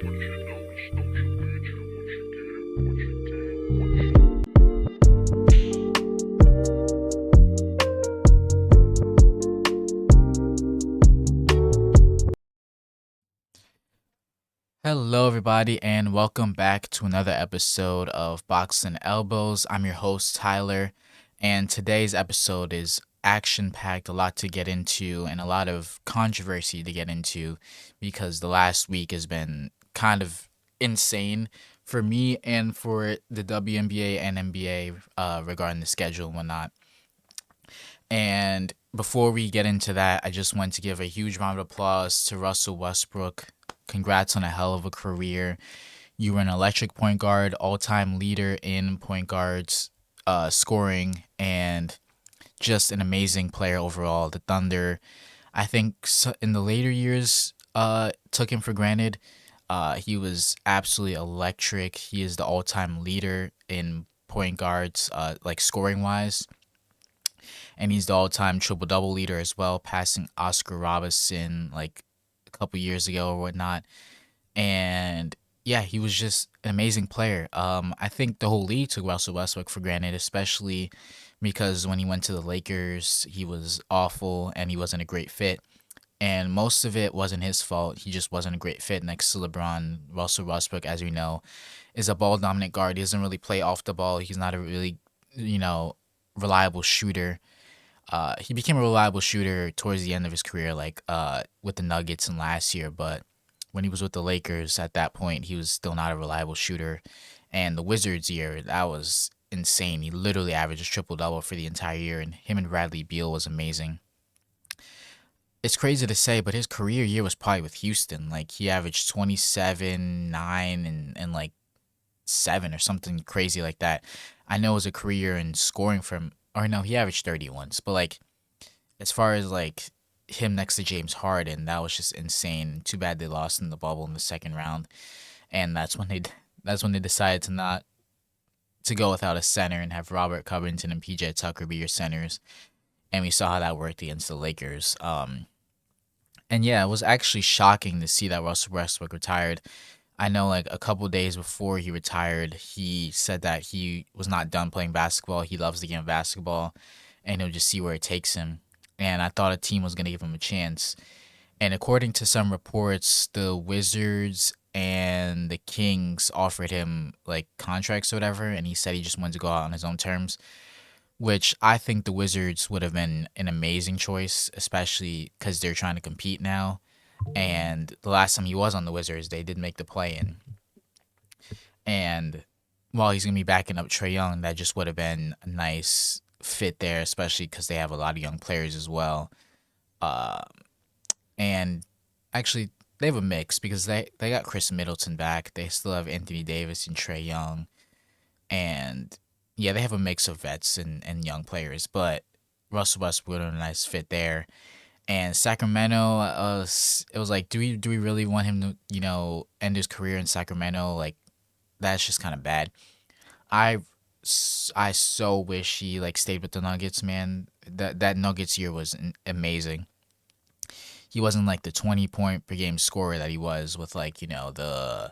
Hello, everybody, and welcome back to another episode of Box and Elbows. I'm your host, Tyler, and today's episode is action packed, a lot to get into, and a lot of controversy to get into because the last week has been kind of insane for me and for the WNBA and NBA regarding the schedule and whatnot. And before we get into that, I just want to give a huge round of applause to Russell Westbrook. Congrats on a hell of a career. You were an electric point guard, all time leader in point guards, scoring, and just an amazing player overall. The Thunder, I think in the later years, took him for granted. He was absolutely electric. He is the all time leader in point guards, like scoring wise, and he's the all-time triple-double leader as well, passing Oscar Robertson like a couple years ago or whatnot. And yeah, he was just an amazing player. I think the whole league took Russell Westbrook for granted, especially because when he went to the Lakers, he was awful and he wasn't a great fit. And most of it wasn't his fault. He just wasn't a great fit next to LeBron. Russell Westbrook, as we know, is a ball dominant guard. He doesn't really play off the ball. He's not a really, you know, reliable shooter. He became a reliable shooter towards the end of his career, like with the Nuggets and last year. But when he was with the Lakers, at that point, he was still not a reliable shooter. And the Wizards year, that was insane. He literally averaged a triple double for the entire year, and him and Bradley Beal was amazing. It's crazy to say, but his career year was probably with Houston. Like he averaged 27, 9, and like 7 or something crazy like that. I know it was a career in scoring from, or no, he averaged 30 once, but like as far as like him next to James Harden, that was just insane. Too bad they lost in the bubble in the second round, and that's when they decided to not to go without a center and have Robert Covington and PJ Tucker be your centers, and we saw how that worked against the Lakers. And yeah, it was actually shocking to see that Russell Westbrook retired. I know like a couple days before he retired, he said that he was not done playing basketball. He loves the game of basketball and he'll just see where it takes him. And I thought a team was going to give him a chance. And according to some reports, the Wizards and the Kings offered him like contracts or whatever. And he said he just wanted to go out on his own terms, which I think the Wizards would have been an amazing choice, especially because they're trying to compete now. And the last time he was on the Wizards, they did make the play in. And while he's gonna be backing up Trey Young, that just would have been a nice fit there, especially because they have a lot of young players as well. Uh, and actually, they have a mix because they got Chris Middleton back. They still have Anthony Davis and Trey Young, and yeah, they have a mix of vets and young players. But Russell Westbrook would have a nice fit there. And Sacramento, it was like, do we really want him to end his career in Sacramento? Like that's just kind of bad. I I so wish he like stayed with the Nuggets, man. That Nuggets year was amazing. He wasn't like the 20-point per game scorer that he was with like the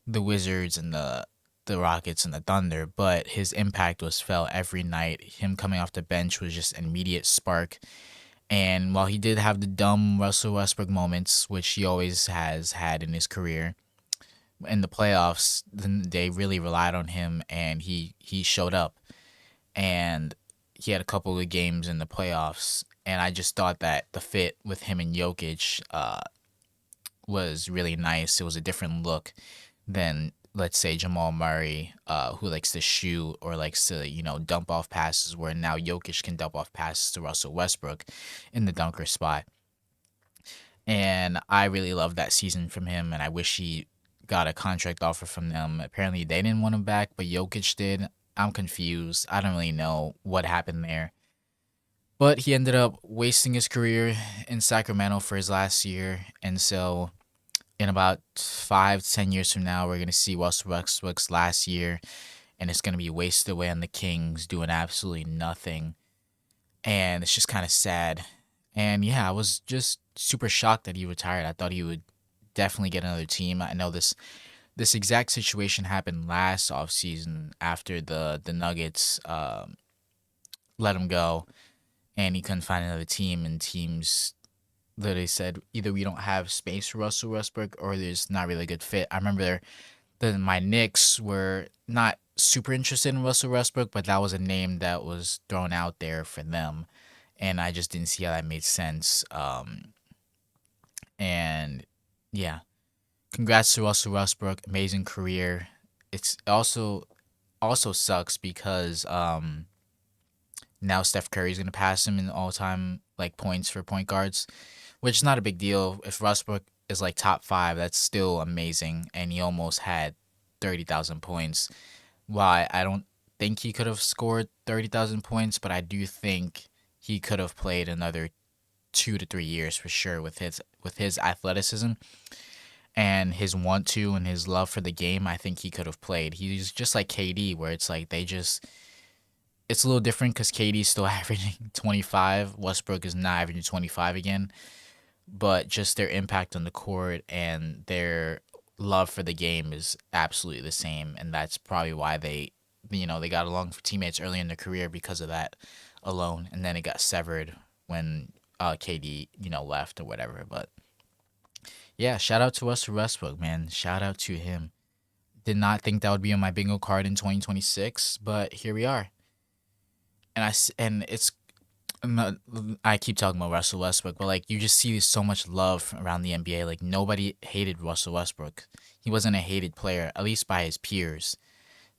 Wizards and the Rockets and the Thunder, but his impact was felt every night. Him coming off the bench was just an immediate spark. And while he did have the dumb Russell Westbrook moments, which he always has had in his career, in the playoffs, they really relied on him, and he showed up. And he had a couple of games in the playoffs, and I just thought that the fit with him and Jokic was really nice. It was a different look than let's say Jamal Murray, who likes to shoot or likes to dump off passes. Where now Jokic can dump off passes to Russell Westbrook in the dunker spot, and I really loved that season from him. And I wish he got a contract offer from them. Apparently they didn't want him back, but Jokic did. I'm confused. I don't really know what happened there. But he ended up wasting his career in Sacramento for his last year, and so in about 5 to 10 years from now, we're gonna see Russell Westbrook's last year, and it's gonna be wasted away on the Kings doing absolutely nothing, and it's just kind of sad. And yeah, I was just super shocked that he retired. I thought he would definitely get another team. I know this exact situation happened last offseason after the Nuggets let him go and he couldn't find another team, and teams literally said either we don't have space for Russell Westbrook or there's not really a good fit. I remember my Knicks were not super interested in Russell Westbrook, but that was a name that was thrown out there for them, and I just didn't see how that made sense. And yeah, congrats to Russell Westbrook, amazing career. It's also sucks because now Steph Curry's gonna pass him in all time like points for point guards, which is not a big deal. If Westbrook is like top five, that's still amazing, and he almost had 30,000 points. Why I don't think he could have scored 30,000 points, but I do think he could have played another 2 to 3 years for sure with his athleticism and his want to and his love for the game. I think he could have played. He's just like KD, where it's like it's a little different because KD's still averaging 25. Westbrook is not averaging 25 again, but just their impact on the court and their love for the game is absolutely the same, and that's probably why they got along for teammates early in their career because of that alone, and then it got severed when KD left or whatever. But yeah, shout out to Russell Westbrook, man. Shout out to him. Did not think that would be on my bingo card in 2026, but here we are. And it's I keep talking about Russell Westbrook, but like you just see so much love around the NBA. Like nobody hated Russell Westbrook. He wasn't a hated player, at least by his peers.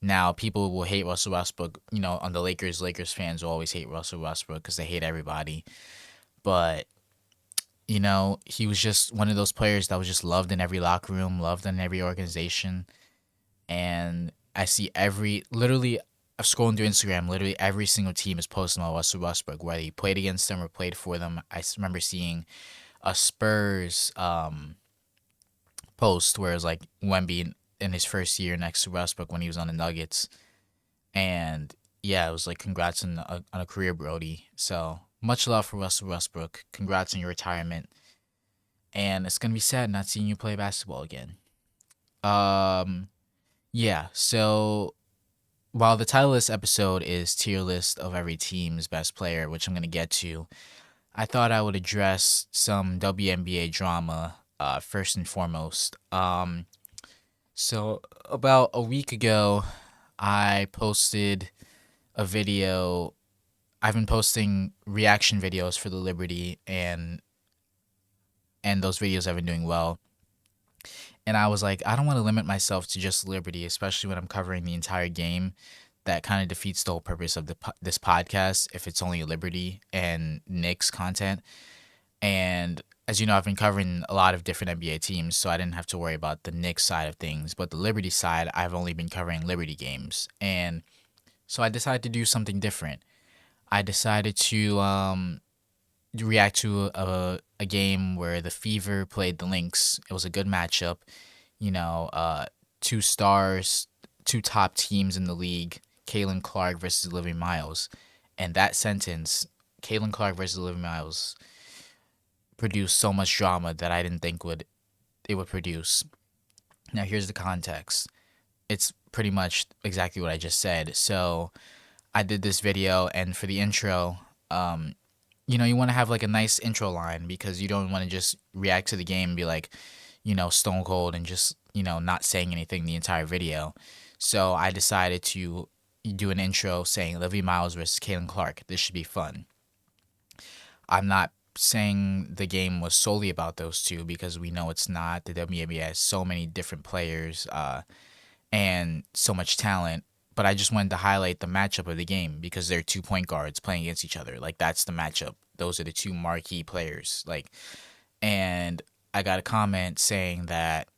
Now people will hate Russell Westbrook. On the Lakers, Lakers fans will always hate Russell Westbrook because they hate everybody. But he was just one of those players that was just loved in every locker room, loved in every organization, and I see literally, I'm scrolling through Instagram, literally every single team is posting about Russell Westbrook, whether he played against them or played for them. Remember seeing a Spurs post where it was like Wemby in his first year next to Westbrook when he was on the Nuggets. And yeah, it was like congrats on a career, Brody. So much love for Russell Westbrook. Congrats on your retirement. And it's going to be sad not seeing you play basketball again. Yeah, so while the title of this episode is tier list of every team's best player, which I'm going to get to, I thought I would address some WNBA drama first and foremost. So about a week ago, I posted a video. I've been posting reaction videos for the Liberty, and those videos have been doing well. And I was like, I don't want to limit myself to just Liberty, especially when I'm covering the entire game. That kind of defeats the whole purpose of this podcast if it's only Liberty and Knicks content. And as you know, I've been covering a lot of different NBA teams, so I didn't have to worry about the Knicks side of things. But the Liberty side, I've only been covering Liberty games. And so I decided to do something different. I decided to react to a game where the Fever played the Lynx. It was a good matchup. Two stars, two top teams in the league, Caitlin Clark versus Olivia Miles. And that sentence, Caitlin Clark versus Olivia Miles, produced so much drama that I didn't think it would produce. Now here's the context. It's pretty much exactly what I just said. So I did this video, and for the intro, you want to have like a nice intro line because you don't want to just react to the game and be like, stone cold and just, not saying anything the entire video. So I decided to do an intro saying Olivia Miles versus Caitlin Clark. This should be fun. I'm not saying the game was solely about those two because we know it's not. The WNBA has so many different players and so much talent. But I just wanted to highlight the matchup of the game because they're two point guards playing against each other. Like, that's the matchup. Those are the two marquee players. And I got a comment saying that,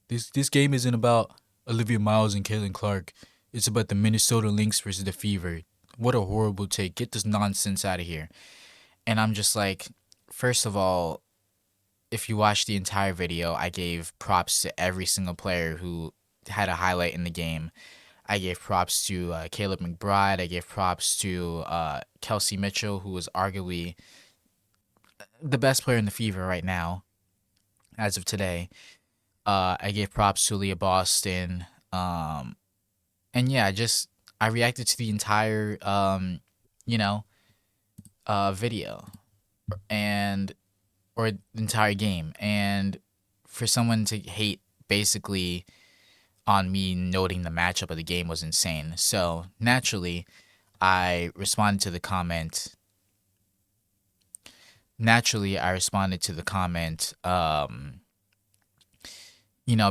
this game isn't about Olivia Miles and Caitlin Clark. It's about the Minnesota Lynx versus the Fever. What a horrible take. Get this nonsense out of here. And I'm just like, first of all, if you watch the entire video, I gave props to every single player who had a highlight in the game. I gave props to Caleb McBride. I gave props to Kelsey Mitchell, who was arguably the best player in the Fever right now. as of today. I gave props to Leah Boston. And yeah, I reacted to the entire you know, video and or the entire game. And for someone to hate basically on me noting the matchup of the game was insane. So naturally, I responded to the comment. Naturally, I responded to the comment.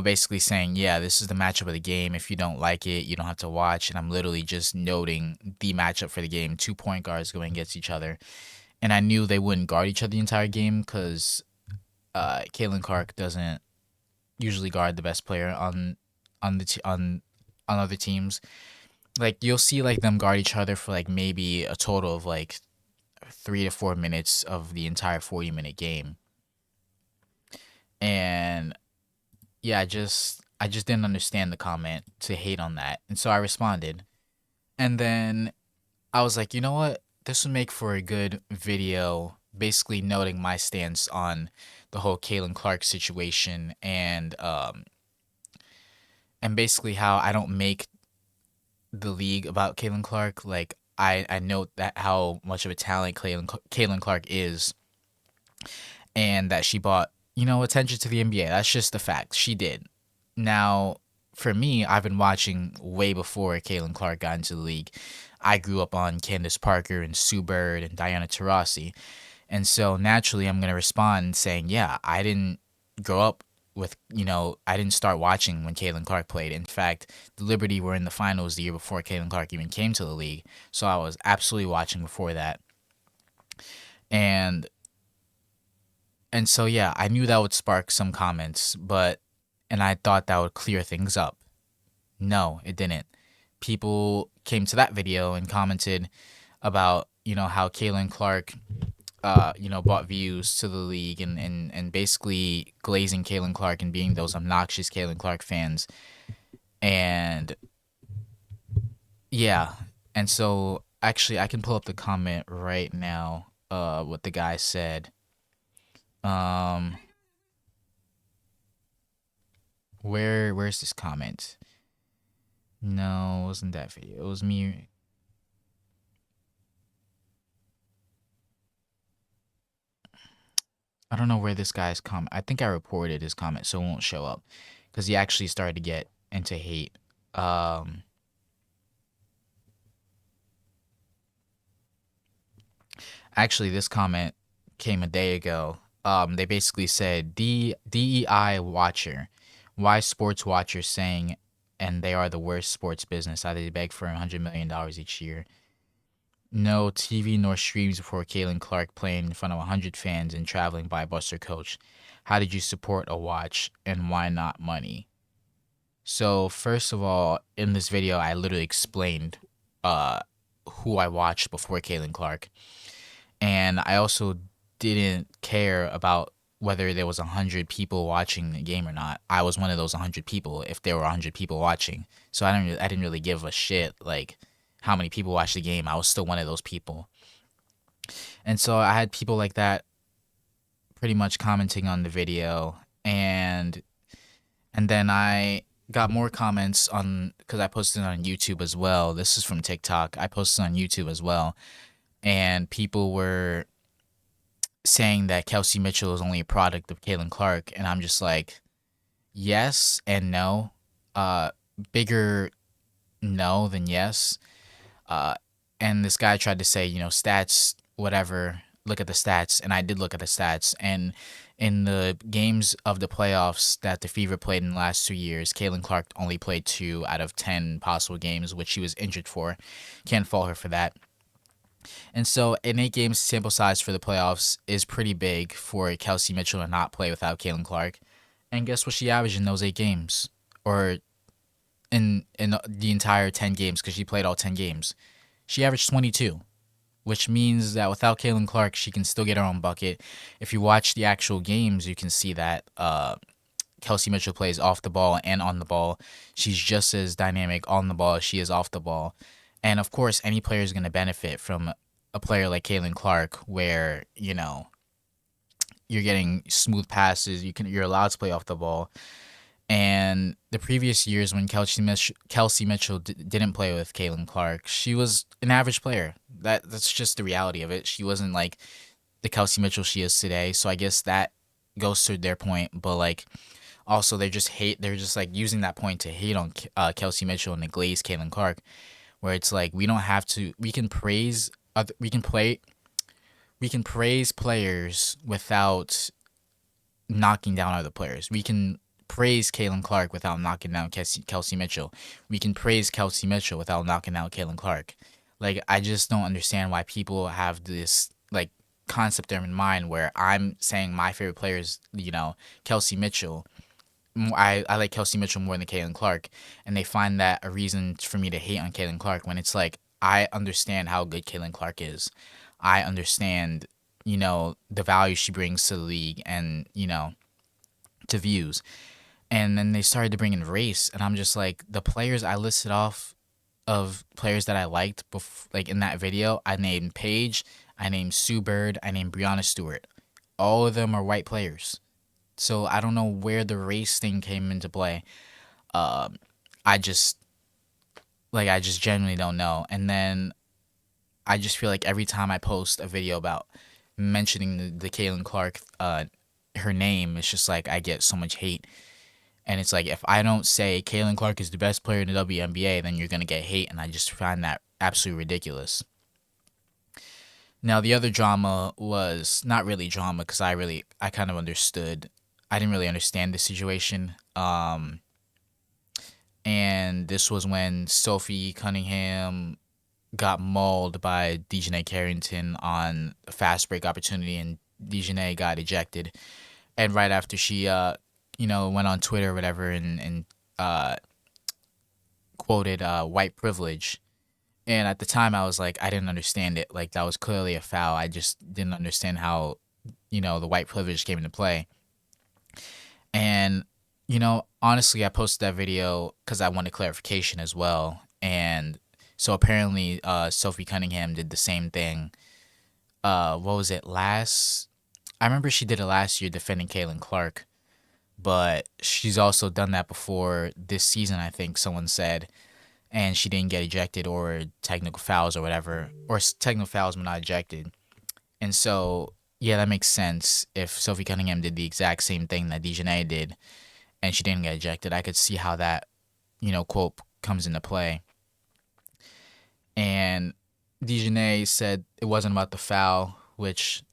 Basically saying, yeah, this is the matchup of the game. If you don't like it, you don't have to watch. And I'm literally just noting the matchup for the game. Two point guards going against each other. And I knew they wouldn't guard each other the entire game because Caitlin Clark doesn't usually guard the best player on other teams. Like you'll see like them guard each other for like maybe a total of like 3 to 4 minutes of the entire 40-minute game. And yeah, I just didn't understand the comment to hate on that. And so I responded. And then I was like, you know what? This would make for a good video basically noting my stance on the whole Caitlin Clark situation and basically how I don't make the league about Caitlin Clark. Like I note that how much of a talent Caitlin Clark is and that she brought, attention to the NBA. That's just the fact. She did. Now, for me, I've been watching way before Caitlin Clark got into the league. I grew up on Candace Parker and Sue Bird and Diana Taurasi. And so naturally, I'm going to respond saying, yeah, I didn't grow up with, I didn't start watching when Caitlin Clark played. In fact, the Liberty were in the finals the year before Caitlin Clark even came to the league. So I was absolutely watching before that. And so yeah, I knew that would spark some comments, and I thought that would clear things up. No, it didn't. People came to that video and commented about, how Caitlin Clark brought views to the league and basically glazing Caitlin Clark and being those obnoxious Caitlin Clark fans. And yeah, and so actually I can pull up the comment right now, what the guy said. Um where's this comment? No, it wasn't that video. It was me. I don't know where this guy's comment. I think I reported his comment, so it won't show up because he actually started to get into hate. Um, Actually, this comment came a day ago. They basically said DEI watcher, why sports watchers saying, and they are the worst sports business. They beg for $100 million each year. No TV nor streams before Caitlin Clark playing in front of 100 fans and traveling by bus or coach. How did you support a watch and why not money? So, first of all, in this video, I literally explained uh, who I watched before Caitlin Clark. And I also didn't care about whether there was 100 people watching the game or not. I was one of those 100 people if there were 100 people watching. So I didn't really give a shit like how many people watched the game. I was still one of those people. And so I had people like that pretty much commenting on the video and then I got more comments on because I posted it on YouTube as well. This is from TikTok. I posted on YouTube as well. And people were saying that Kelsey Mitchell is only a product of Caitlin Clark, and I'm just like, yes and no. Bigger no than yes. Uh, and this guy tried to say, stats, whatever. Look at the stats, and I did look at the stats. And in the games of the playoffs that the Fever played in the last 2 years, Caitlin Clark only played 2 out of 10 possible games, which she was injured for. Can't fault her for that. And so an 8 game sample size for the playoffs is pretty big for Kelsey Mitchell to not play without Caitlin Clark. And guess what she averaged in those 8 games? Or in the entire 10 games, because she played all 10 games. She averaged 22, which means that without Caitlin Clark, she can still get her own bucket. If you watch the actual games, you can see that Kelsey Mitchell plays off the ball and on the ball. She's just as dynamic on the ball as she is off the ball. And of course, any player is going to benefit from a player like Caitlin Clark, where you're getting smooth passes. You're allowed to play off the ball. And the previous years when Kelsey Mitchell didn't play with Caitlin Clark, she was an average player. That's just the reality of it. She wasn't like the Kelsey Mitchell she is today. So I guess that goes to their point. But like also they're just like using that point to hate on Kelsey Mitchell and neglect Caitlin Clark, where it's like we don't have to. We can praise players without knocking down other players. We can praise Caitlin Clark without knocking down Kelsey Mitchell. We can praise Kelsey Mitchell without knocking down Caitlin Clark. Like I just don't understand why people have this like concept in mind where I'm saying my favorite player is Kelsey Mitchell. I like Kelsey Mitchell more than Caitlin Clark, and they find that a reason for me to hate on Caitlin Clark when it's like I understand how good Caitlin Clark is. I understand, the value she brings to the league and, to views. And then they started to bring in race, and I'm just like, the players I listed off of players that I liked, like in that video, I named Paige, I named Sue Bird, I named Brianna Stewart. All of them are white players. So I don't know where the race thing came into play. Um, I just I just genuinely don't know. And then I just feel like every time I post a video about mentioning the Caitlin Clark, her name, it's just like I get so much hate. And it's like if I don't say Caitlin Clark is the best player in the WNBA, then you're gonna get hate, and I just find that absolutely ridiculous. Now the other drama was not really drama because I kind of understood. I didn't really understand the situation. And this was when Sophie Cunningham got mauled by Dejanay Carrington on a fast break opportunity, and Dejanay got ejected. And right after she, went on Twitter or whatever and quoted white privilege. And at the time, I was like, I didn't understand it. Like, that was clearly a foul. I just didn't understand how, the white privilege came into play. And, honestly, I posted that video because I wanted clarification as well. And so apparently, Sophie Cunningham did the same thing. What was it I remember she did it last year defending Caitlin Clark, but she's also done that before this season. I think someone said, and she didn't get ejected or technical fouls or whatever, or technical fouls but not ejected. And so yeah, that makes sense. If Sophie Cunningham did the exact same thing that Dejanay did, and she didn't get ejected, I could see how that quote comes into play. And Dejanay said it wasn't about the foul, which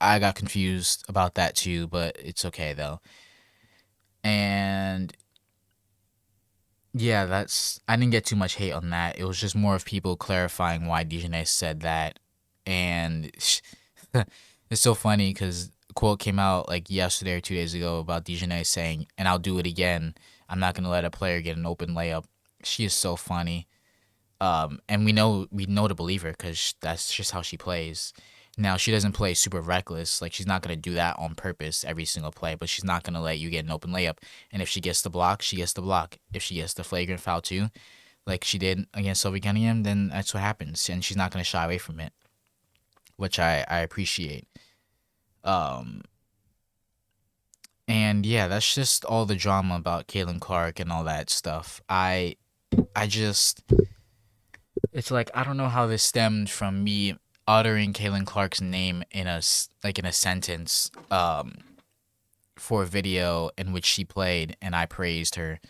I got confused about that too, but it's okay though. And yeah, I didn't get too much hate on that. It was just more of people clarifying why Dejanay said that. And it's so funny because a quote came out like yesterday or 2 days ago about Dejanay saying, and I'll do it again. I'm not going to let a player get an open layup. She is so funny. And we know to believe her because that's just how she plays. Now she doesn't play super reckless. Like she's not gonna do that on purpose every single play, but she's not gonna let you get an open layup. And if she gets the block, she gets the block. If she gets the flagrant foul too, like she did against Sophie Cunningham, then that's what happens. And she's not gonna shy away from it, which I appreciate. Um, and yeah, that's just all the drama about Caitlin Clark and all that stuff. I just it's like I don't know how this stemmed from me uttering Caitlin Clark's name in a sentence for a video in which she played and I praised her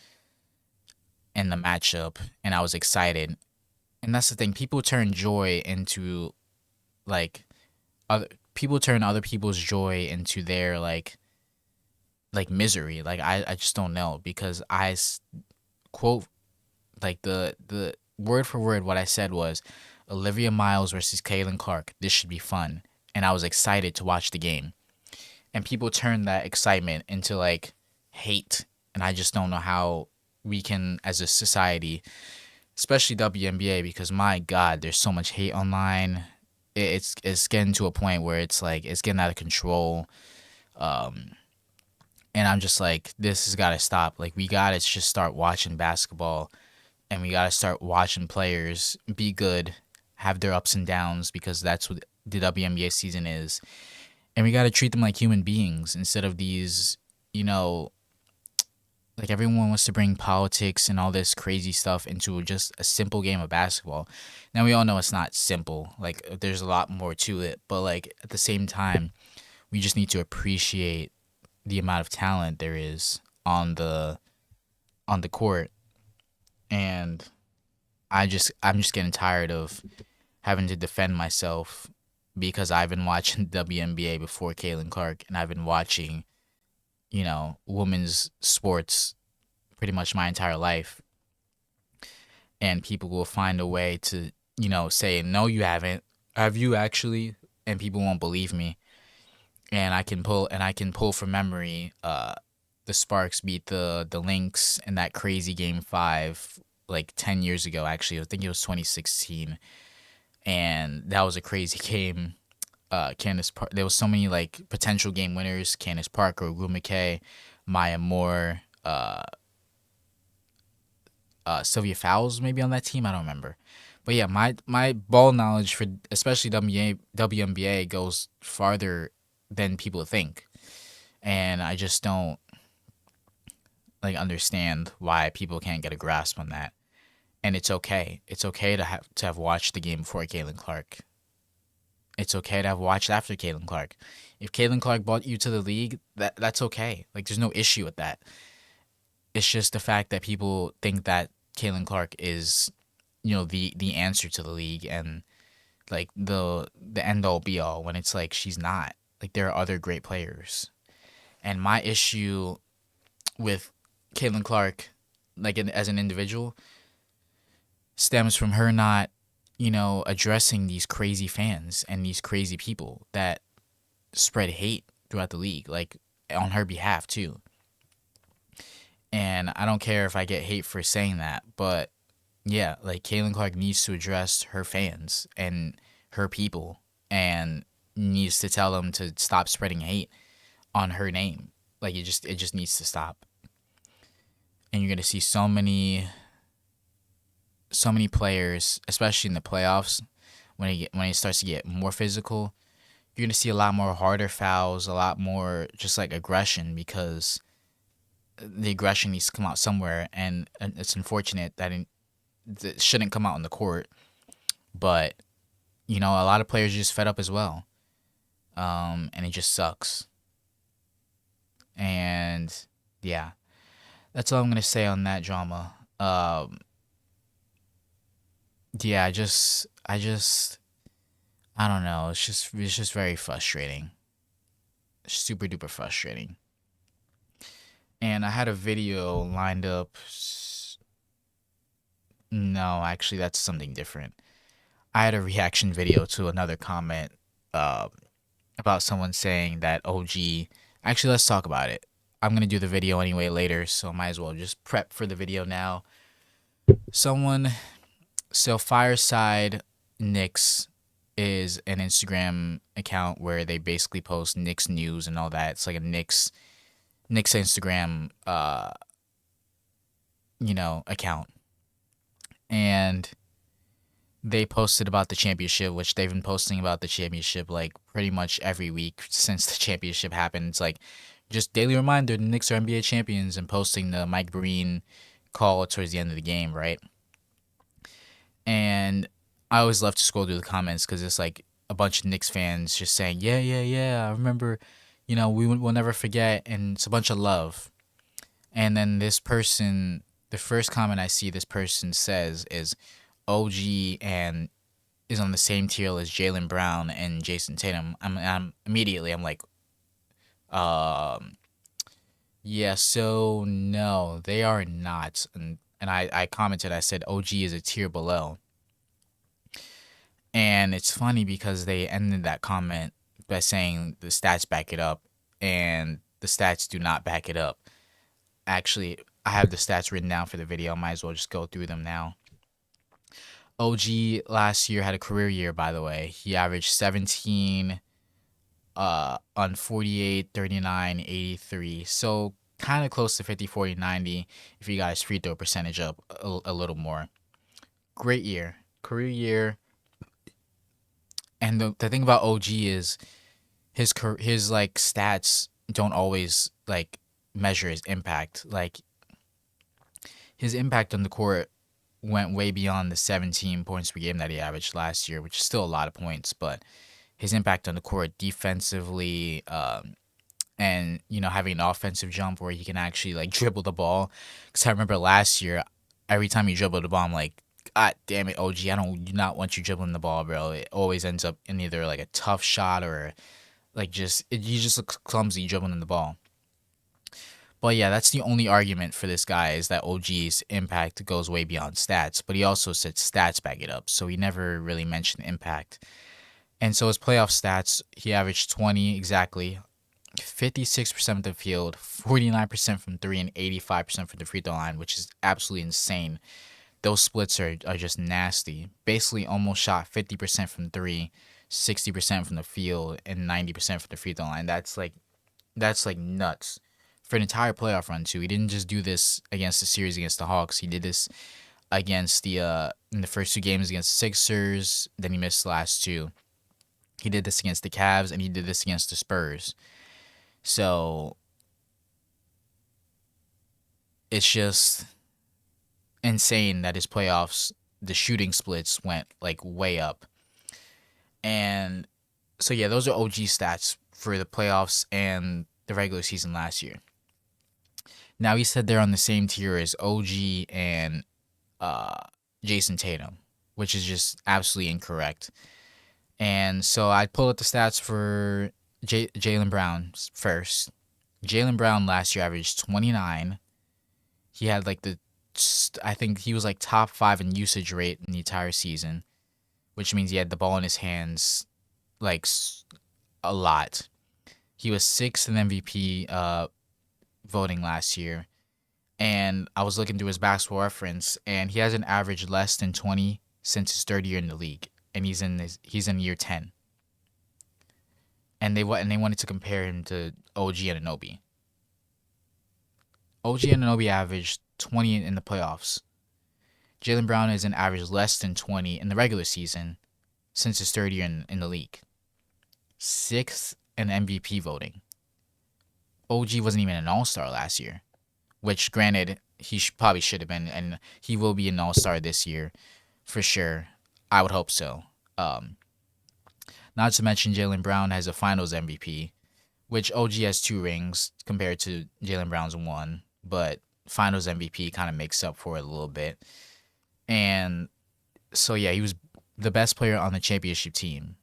in the matchup and I was excited. And that's the thing, people turn joy into like people turn other people's joy into their misery. Like I just don't know because quote like the word for word what I said was Olivia Miles versus Caitlin Clark. This should be fun. And I was excited to watch the game. And people turn that excitement into like hate. And I just don't know how we can, as a society, especially WNBA, because my God, there's so much hate online. It's getting to a point where it's like it's getting out of control. And I'm just like, this has got to stop. Like we got to just start watching basketball, and we got to start watching players be good, have their ups and downs, because that's what the WNBA season is. And we got to treat them like human beings instead of these, you know, like everyone wants to bring politics and all this crazy stuff into just a simple game of basketball. Now we all know it's not simple. Like there's a lot more to it, but like at the same time, we just need to appreciate the amount of talent there is on the court. And I'm just getting tired of having to defend myself because I've been watching WNBA before Caitlin Clark, and I've been watching, women's sports pretty much my entire life. And people will find a way to, say, no, you haven't. Have you actually? And people won't believe me. And I can pull from memory. The Sparks beat the Lynx in that crazy game 5 like 10 years ago. Actually, I think it was 2016, and that was a crazy game. There was so many like potential game winners: Candace Parker, Rue McKay, Maya Moore, Sylvia Fowles maybe on that team. I don't remember. But yeah, my ball knowledge for especially WNBA goes farther than people think, and I just don't like understand why people can't get a grasp on that. And it's okay. It's okay to have watched the game before Caitlin Clark. It's okay to have watched after Caitlin Clark. If Caitlin Clark brought you to the league, that's okay. Like there's no issue with that. It's just the fact that people think that Caitlin Clark is, the answer to the league and like the end all be all when it's like she's not. Like there are other great players. And my issue with Caitlin Clark, like as an individual, stems from her not, addressing these crazy fans and these crazy people that spread hate throughout the league, like on her behalf too. And I don't care if I get hate for saying that, but yeah, like Caitlin Clark needs to address her fans and her people and needs to tell them to stop spreading hate on her name. Like it just needs to stop. And you're gonna see so many players, especially in the playoffs, when it starts to get more physical, you're gonna see a lot more harder fouls, a lot more just like aggression because the aggression needs to come out somewhere, and it's unfortunate that it shouldn't come out in the court, but a lot of players are just fed up as well, and it just sucks. And yeah, that's all I'm gonna say on that drama. Yeah, I don't know. It's just very frustrating, super duper frustrating. And I had a video lined up. No, actually, that's something different. I had a reaction video to another comment uh, about someone saying that OG. Actually, let's talk about it. I'm gonna do the video anyway later, so I might as well just prep for the video now. Someone, so Fireside Knicks is an Instagram account where they basically post Knicks news and all that. It's like a Knicks Instagram, account, and they posted about the championship, which they've been posting about the championship like pretty much every week since the championship happened. It's like just daily reminder: the Knicks are NBA champions, and posting the Mike Breen call towards the end of the game, right? And I always love to scroll through the comments because it's like a bunch of Knicks fans just saying, "Yeah, yeah, yeah, I remember, we'll never forget," and it's a bunch of love. And then this person, the first comment I see this person says is OG and is on the same tier as Jaylen Brown and Jason Tatum. I'm like, um, yeah, so no, they are not. And I commented, I said OG is a tier below. And it's funny because they ended that comment by saying the stats back it up, and the stats do not back it up. Actually, I have the stats written down for the video. Might as well just go through them now. OG last year had a career year, by the way. He averaged 17 on 48, 39, 83. So kind of close to 50, 40, 90 if you guys free throw percentage up a little more. Great year. Career year. And the thing about OG is his like stats don't always like measure his impact. Like his impact on the court went way beyond the 17 points per game that he averaged last year, which is still a lot of points, but his impact on the court defensively, and having an offensive jump where he can actually like dribble the ball. Because I remember last year, every time he dribbled the ball, I'm like, God damn it, OG, I do not want you dribbling the ball, bro. It always ends up in either like a tough shot or like you just look clumsy dribbling the ball. But yeah, that's the only argument for this guy is that OG's impact goes way beyond stats. But he also said stats back it up, so he never really mentioned impact. And so his playoff stats, he averaged 20 exactly, 56% of the field, 49% from three, and 85% from the free throw line, which is absolutely insane. Those splits are just nasty. Basically, almost shot 50% from three, 60% from the field, and 90% from the free throw line. That's like nuts. For an entire playoff run too. He didn't just do this against the series against the Hawks. He did this against the in the first two games against the Sixers. Then he missed the last two. He did this against the Cavs, and he did this against the Spurs. So it's just insane that his playoffs, the shooting splits went like way up. And so yeah, those are OG stats for the playoffs and the regular season last year. Now he said they're on the same tier as OG and uh, Jason Tatum, which is just absolutely incorrect. And so I pulled up the stats for Jaylen Brown first. Jaylen Brown last year averaged 29. He had like I think he was like top 5 in usage rate in the entire season, which means he had the ball in his hands like a lot. He was 6th in MVP voting last year. And I was looking through his basketball reference, and he hasn't averaged less than 20 since his third year in the league, and he's in year 10. And they wanted to compare him to OG Anunoby. OG Anunoby averaged 20 in the playoffs. Jaylen Brown hasn't averaged less than 20 in the regular season since his third year in the league. 6th in MVP voting. OG wasn't even an All-Star last year, which granted he probably should have been, and he will be an All-Star this year for sure. I would hope so. Not to mention Jaylen Brown has a Finals MVP, which OG has 2 rings compared to Jaylen Brown's 1, but Finals MVP kind of makes up for it a little bit. And so yeah, he was the best player on the championship team.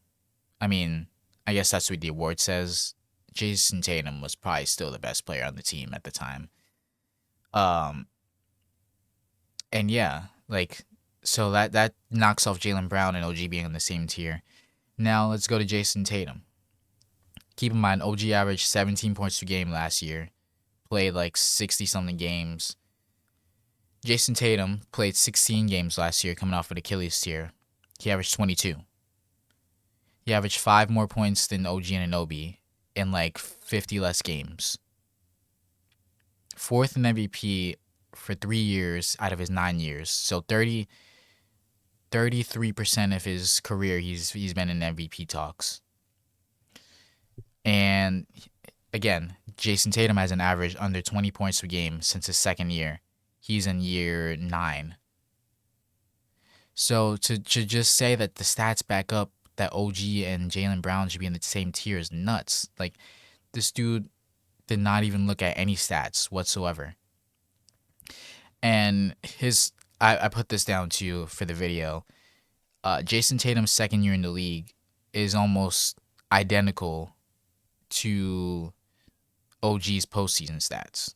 I mean, I guess that's what the award says. Jason Tatum was probably still the best player on the team at the time. And yeah, like, so that knocks off Jaylen Brown and OG being on the same tier. Now let's go to Jason Tatum. Keep in mind, OG averaged 17 points per game last year, played like 60-something games. Jason Tatum played 16 games last year coming off of Achilles tear. He averaged 22. He averaged 5 more points than OG Anunoby in like 50 less games. 4th in MVP for 3 years out of his 9 years. So 33% of his career he's been in MVP talks. And again, Jason Tatum has an average under 20 points per game since his second year. He's in year 9. So to just say that the stats back up that OG and Jaylen Brown should be in the same tier is nuts. Like, this dude did not even look at any stats whatsoever. And I put this down to you for the video. Jason Tatum's second year in the league is almost identical to OG's postseason stats.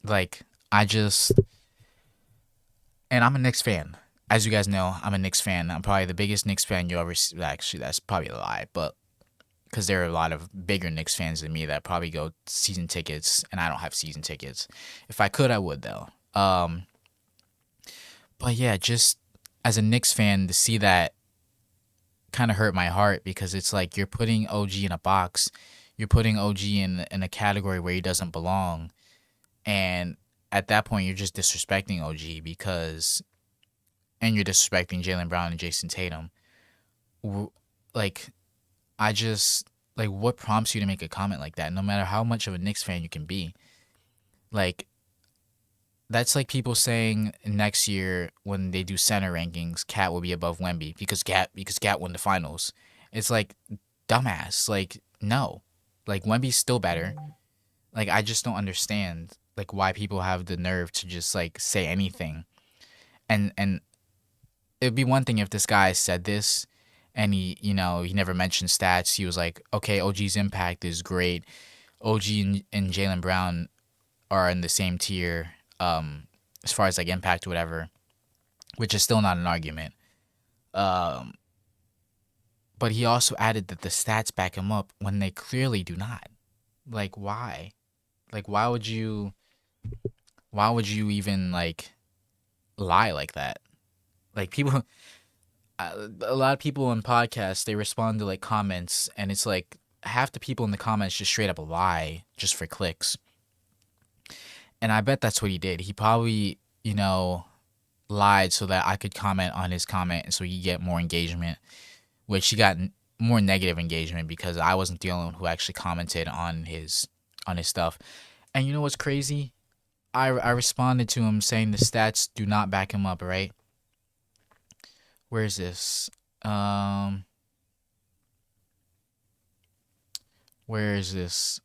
Like, and I'm a Knicks fan. As you guys know, I'm a Knicks fan. I'm probably the biggest Knicks fan you ever see. Actually, that's probably a lie, but because there are a lot of bigger Knicks fans than me that probably go season tickets, and I don't have season tickets. If I could, I would, though. But yeah, just as a Knicks fan, to see that kind of hurt my heart, because it's like you're putting OG in a box. You're putting OG in a category where he doesn't belong. And at that point, you're just disrespecting OG and you're disrespecting Jaylen Brown and Jason Tatum. w- like I just like what prompts you to make a comment like that? No matter how much of a Knicks fan you can be, like that's like people saying next year when they do center rankings, Cat will be above Wemby because Cat won the finals. It's like dumbass. Like no, like Wemby's still better. Like I just don't understand like why people have the nerve to just like say anything. And it'd be one thing if this guy said this and he never mentioned stats. He was like, okay, OG's impact is great. OG and Jalen Brown are in the same tier as far as like impact or whatever, which is still not an argument. Um, but he also added that the stats back him up when they clearly do not. Like why? Like why would you even like lie like that? Like people a lot of people on podcasts they respond to like comments and it's like half the people in the comments just straight up lie just for clicks. And I bet that's what he did. He probably, lied so that I could comment on his comment and so he get more engagement, which he got more negative engagement because I wasn't the only one who actually commented on his stuff. And you know what's crazy? I responded to him saying the stats do not back him up, right? Where is this? Um where is this?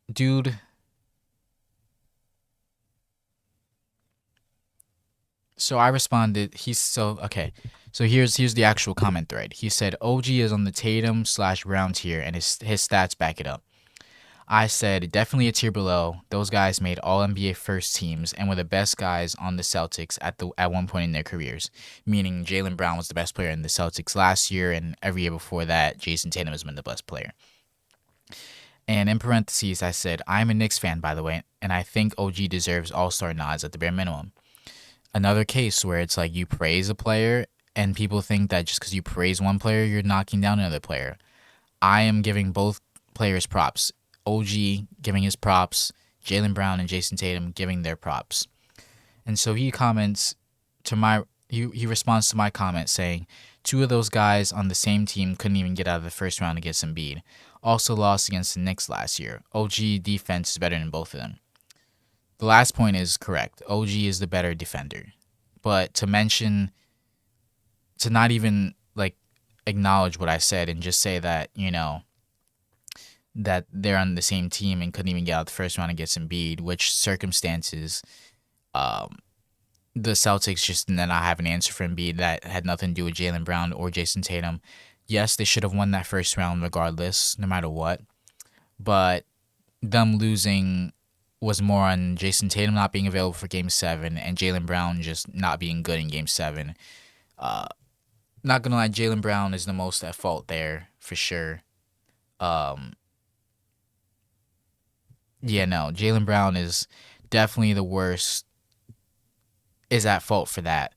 Dude, so I responded. He's so okay. So here's the actual comment thread. He said OG is on the Tatum slash Brown tier, and his stats back it up. I said definitely a tier below. Those guys made All NBA first teams and were the best guys on the Celtics at one point in their careers. Meaning Jalen Brown was the best player in the Celtics last year, and every year before that, Jason Tatum has been the best player. And in parentheses, I said I'm a Knicks fan, by the way, and I think OG deserves All Star nods at the bare minimum. Another case where it's like you praise a player and people think that just because you praise one player, you're knocking down another player. I am giving both players props. OG giving his props, Jalen Brown and Jason Tatum giving their props. And so he comments to my he responds to my comment saying, two of those guys on the same team couldn't even get out of the first round against Embiid. Also lost against the Knicks last year. OG defense is better than both of them. The last point is correct. OG is the better defender. But to not even like acknowledge what I said and just say that, that they're on the same team and couldn't even get out the first round against Embiid, which circumstances um, the Celtics just did not have an answer for Embiid that had nothing to do with Jalen Brown or Jason Tatum. Yes, they should have won that first round regardless, no matter what. But them losing was more on Jason Tatum not being available for Game 7 and Jalen Brown just not being good in Game 7. Uh, Not gonna lie, Jalen Brown is the most at fault there for sure. Um, yeah, no, Jalen Brown is definitely the worst. Is at fault for that.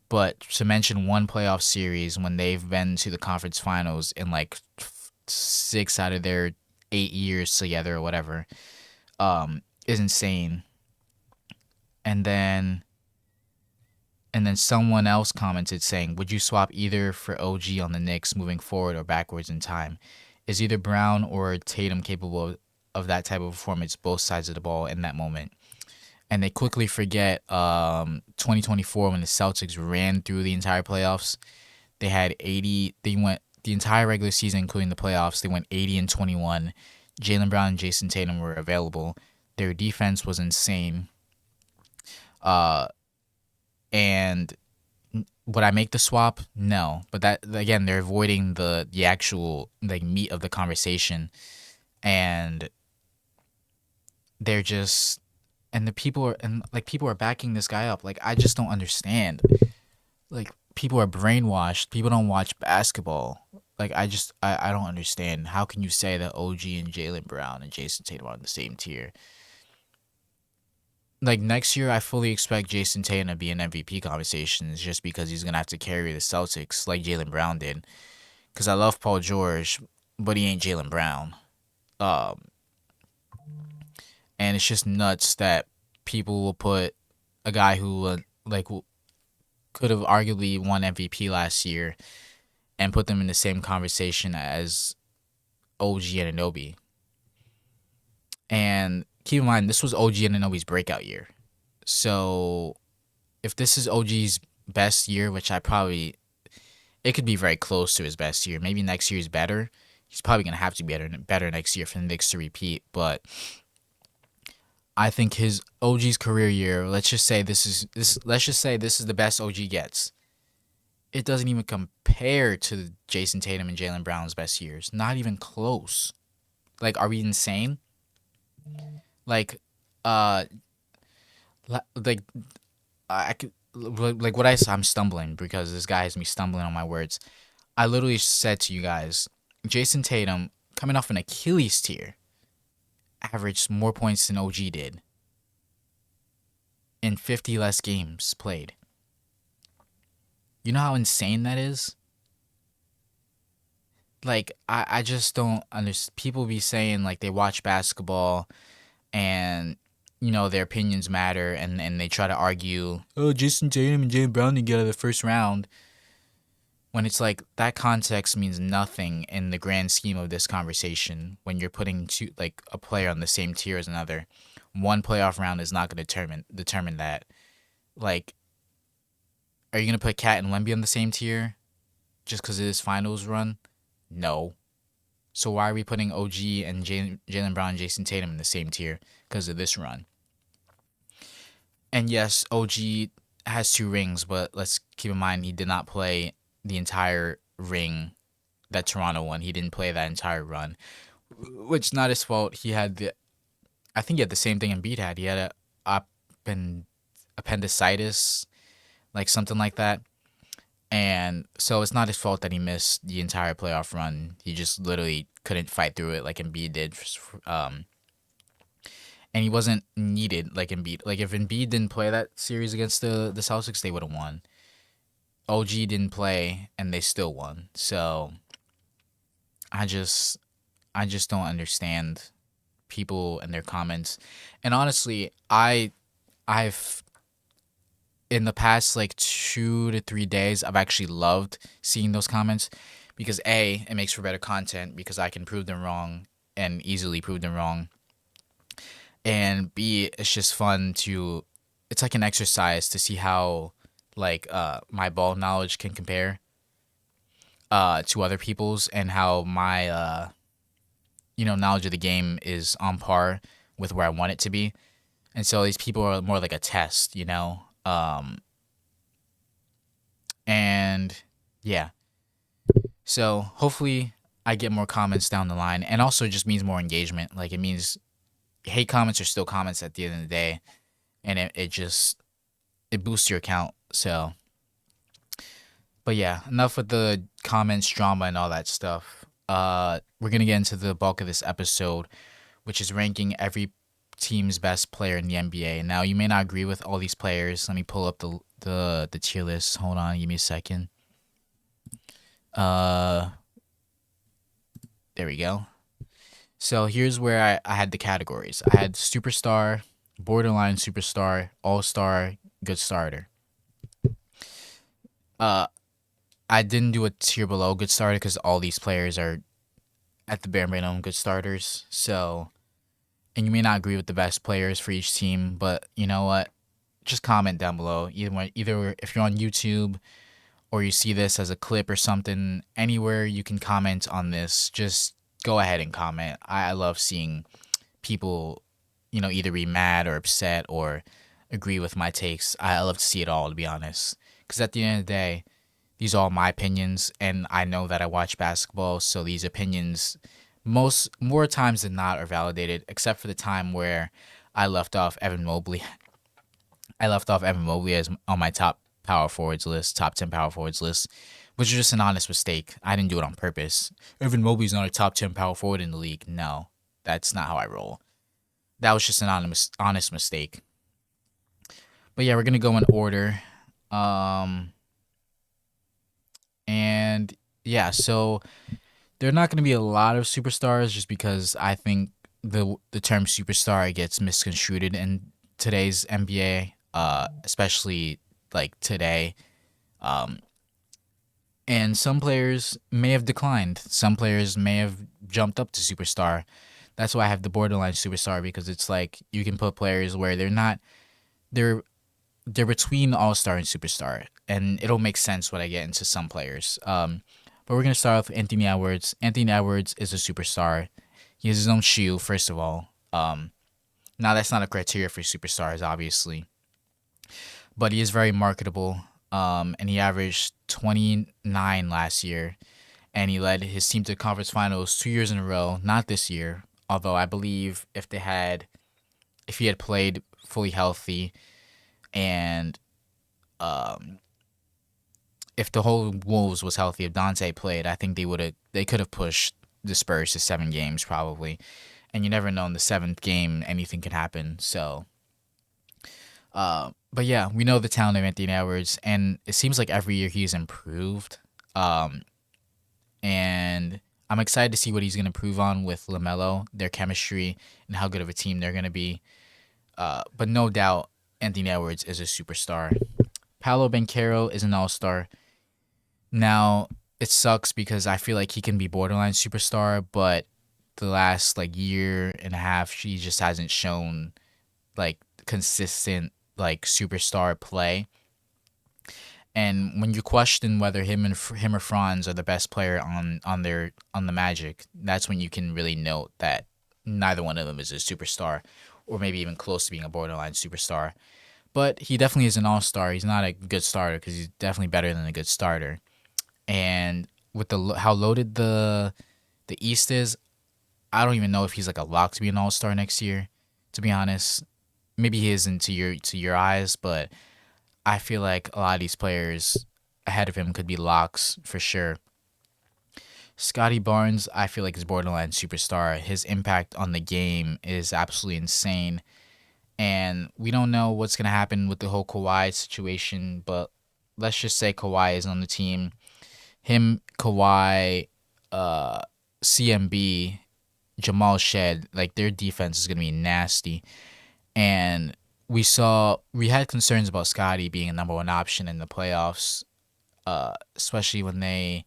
But to mention one playoff series when they've been to the conference finals in like 6 out of their 8 years together or whatever, is insane. And then someone else commented saying, "Would you swap either for OG on the Knicks moving forward or backwards in time? Is either Brown or Tatum capable of that type of performance both sides of the ball in that moment?" And they quickly forget 2024 when the Celtics ran through the entire playoffs. They had 80. They went the entire regular season, including the playoffs. They went 80-21. Jalen Brown and Jason Tatum were available. Their defense was insane. Uh, and would I make the swap? No, but that again, they're avoiding the actual like meat of the conversation, and they're just and the people are and like people are backing this guy up. Like I just don't understand. Like people are brainwashed. People don't watch basketball. Like I don't understand. How can you say that OG and Jalen Brown and Jason Tatum are on the same tier? Like next year, I fully expect Jason Tatum to be in MVP conversations just because he's gonna have to carry the Celtics like Jalen Brown did. Because I love Paul George, but he ain't Jalen Brown. Um, and it's just nuts that people will put a guy who like could have arguably won MVP last year and put them in the same conversation as OG and Anunoby. And keep in mind, this was OG and Anunoby's breakout year. So if this is OG's best year, which it could be very close to his best year. Maybe next year is better. He's probably gonna have to be better next year for the Knicks to repeat. But I think his OG's career year. Let's just say this is the best OG gets. It doesn't even compare to Jason Tatum and Jaylen Brown's best years. Not even close. Like, are we insane? Like, uh, like I could like what I'm stumbling because this guy has me stumbling on my words. I literally said to you guys, Jason Tatum coming off an Achilles tear, averaged more points than OG did in 50 less games played. You know how insane that is? Like, I just don't understand. People be saying, like, they watch basketball and, their opinions matter, and they try to argue, oh, Jason Tatum and Jaylen Brown didn't get out of the first round. When it's like, that context means nothing in the grand scheme of this conversation when you're putting a player on the same tier as another. One playoff round is not going to determine that. Like, are you going to put Cat and Wemby on the same tier just because of this finals run? No. So why are we putting OG and Jaylen Brown and Jason Tatum in the same tier because of this run? And yes, OG has 2 rings, but let's keep in mind he did not play the entire ring that Toronto won. He didn't play that entire run, which is not his fault. I think he had the same thing Embiid had. He had appendicitis, like something like that. And so it's not his fault that he missed the entire playoff run. He just literally couldn't fight through it like Embiid did. And he wasn't needed like Embiid. Like, if Embiid didn't play that series against the Celtics, they would have won. OG didn't play, and they still won. So I just don't understand people and their comments. And honestly, I've in the past 2 to 3 days, I've actually loved seeing those comments because A, it makes for better content because I can prove them wrong and easily prove them wrong. And B, it's just fun it's like an exercise to see how my ball knowledge can compare to other people's and how my knowledge of the game is on par with where I want it to be. And so these people are more like a test, and yeah. So hopefully I get more comments down the line, and also it just means more engagement. Like, it means hate comments are still comments at the end of the day, and it boosts your account. So, but yeah, enough with the comments, drama, and all that stuff. We're gonna get into the bulk of this episode, which is ranking every team's best player in the NBA. Now, you may not agree with all these players. Let me pull up the tier list. Hold on, give me a second. There we go. So here's where I had the categories. I had superstar, borderline superstar, all-star, good starter. I didn't do a tier below good starter because all these players are at the bare minimum good starters. So, and you may not agree with the best players for each team, but you know what? Just comment down below. Either if you're on YouTube or you see this as a clip or something, anywhere you can comment on this, just go ahead and comment. I love seeing people, either be mad or upset or agree with my takes. I love to see it all, to be honest. Because at the end of the day, these are all my opinions, and I know that I watch basketball, so these opinions, more times than not, are validated, except for the time where I left off Evan Mobley. I left off Evan Mobley as on my top 10 power forwards list, which is just an honest mistake. I didn't do it on purpose. Evan Mobley's not a top 10 power forward in the league. No, that's not how I roll. That was just an honest mistake. But yeah, we're gonna go in order. And yeah, so there are not going to be a lot of superstars just because I think the term superstar gets misconstrued in today's NBA, especially like today. Um, and some players may have declined. Some players may have jumped up to superstar. That's why I have the borderline superstar, because it's like you can put players where they're they're between all star and superstar, and it'll make sense when I get into some players. But we're gonna start off with Anthony Edwards. Anthony Edwards is a superstar. He has his own shoe, first of all. Now that's not a criteria for superstars, obviously, but he is very marketable. And he averaged 29 last year, and he led his team to conference finals 2 years in a row. Not this year, although I believe if he had played fully healthy, and um, if the whole Wolves was healthy, if Dante played, I think they could have pushed the Spurs to 7 games probably. And you never know, in the seventh game anything can happen. So, but yeah, we know the talent of Anthony Edwards, and it seems like every year he's improved. Um, and I'm excited to see what he's going to improve on with LaMelo, their chemistry, and how good of a team they're going to be. But no doubt, Anthony Edwards is a superstar. Paolo Banchero is an all-star. Now, it sucks because I feel like he can be borderline superstar, but the last like year and a half, he just hasn't shown like consistent like superstar play. And when you question whether him or Franz are the best player on the Magic, that's when you can really note that neither one of them is a superstar, or maybe even close to being a borderline superstar. But he definitely is an all star. He's not a good starter, because he's definitely better than a good starter. And with how loaded the East is, I don't even know if he's like a lock to be an all star next year. To be honest, maybe he isn't to your eyes, but I feel like a lot of these players ahead of him could be locks for sure. Scotty Barnes, I feel like is borderline superstar. His impact on the game is absolutely insane, and we don't know what's gonna happen with the whole Kawhi situation. But let's just say Kawhi is on the team. Him, Kawhi, uh, CMB, Jamal Shed, like their defense is gonna be nasty. And we had concerns about Scotty being a number one option in the playoffs, especially when they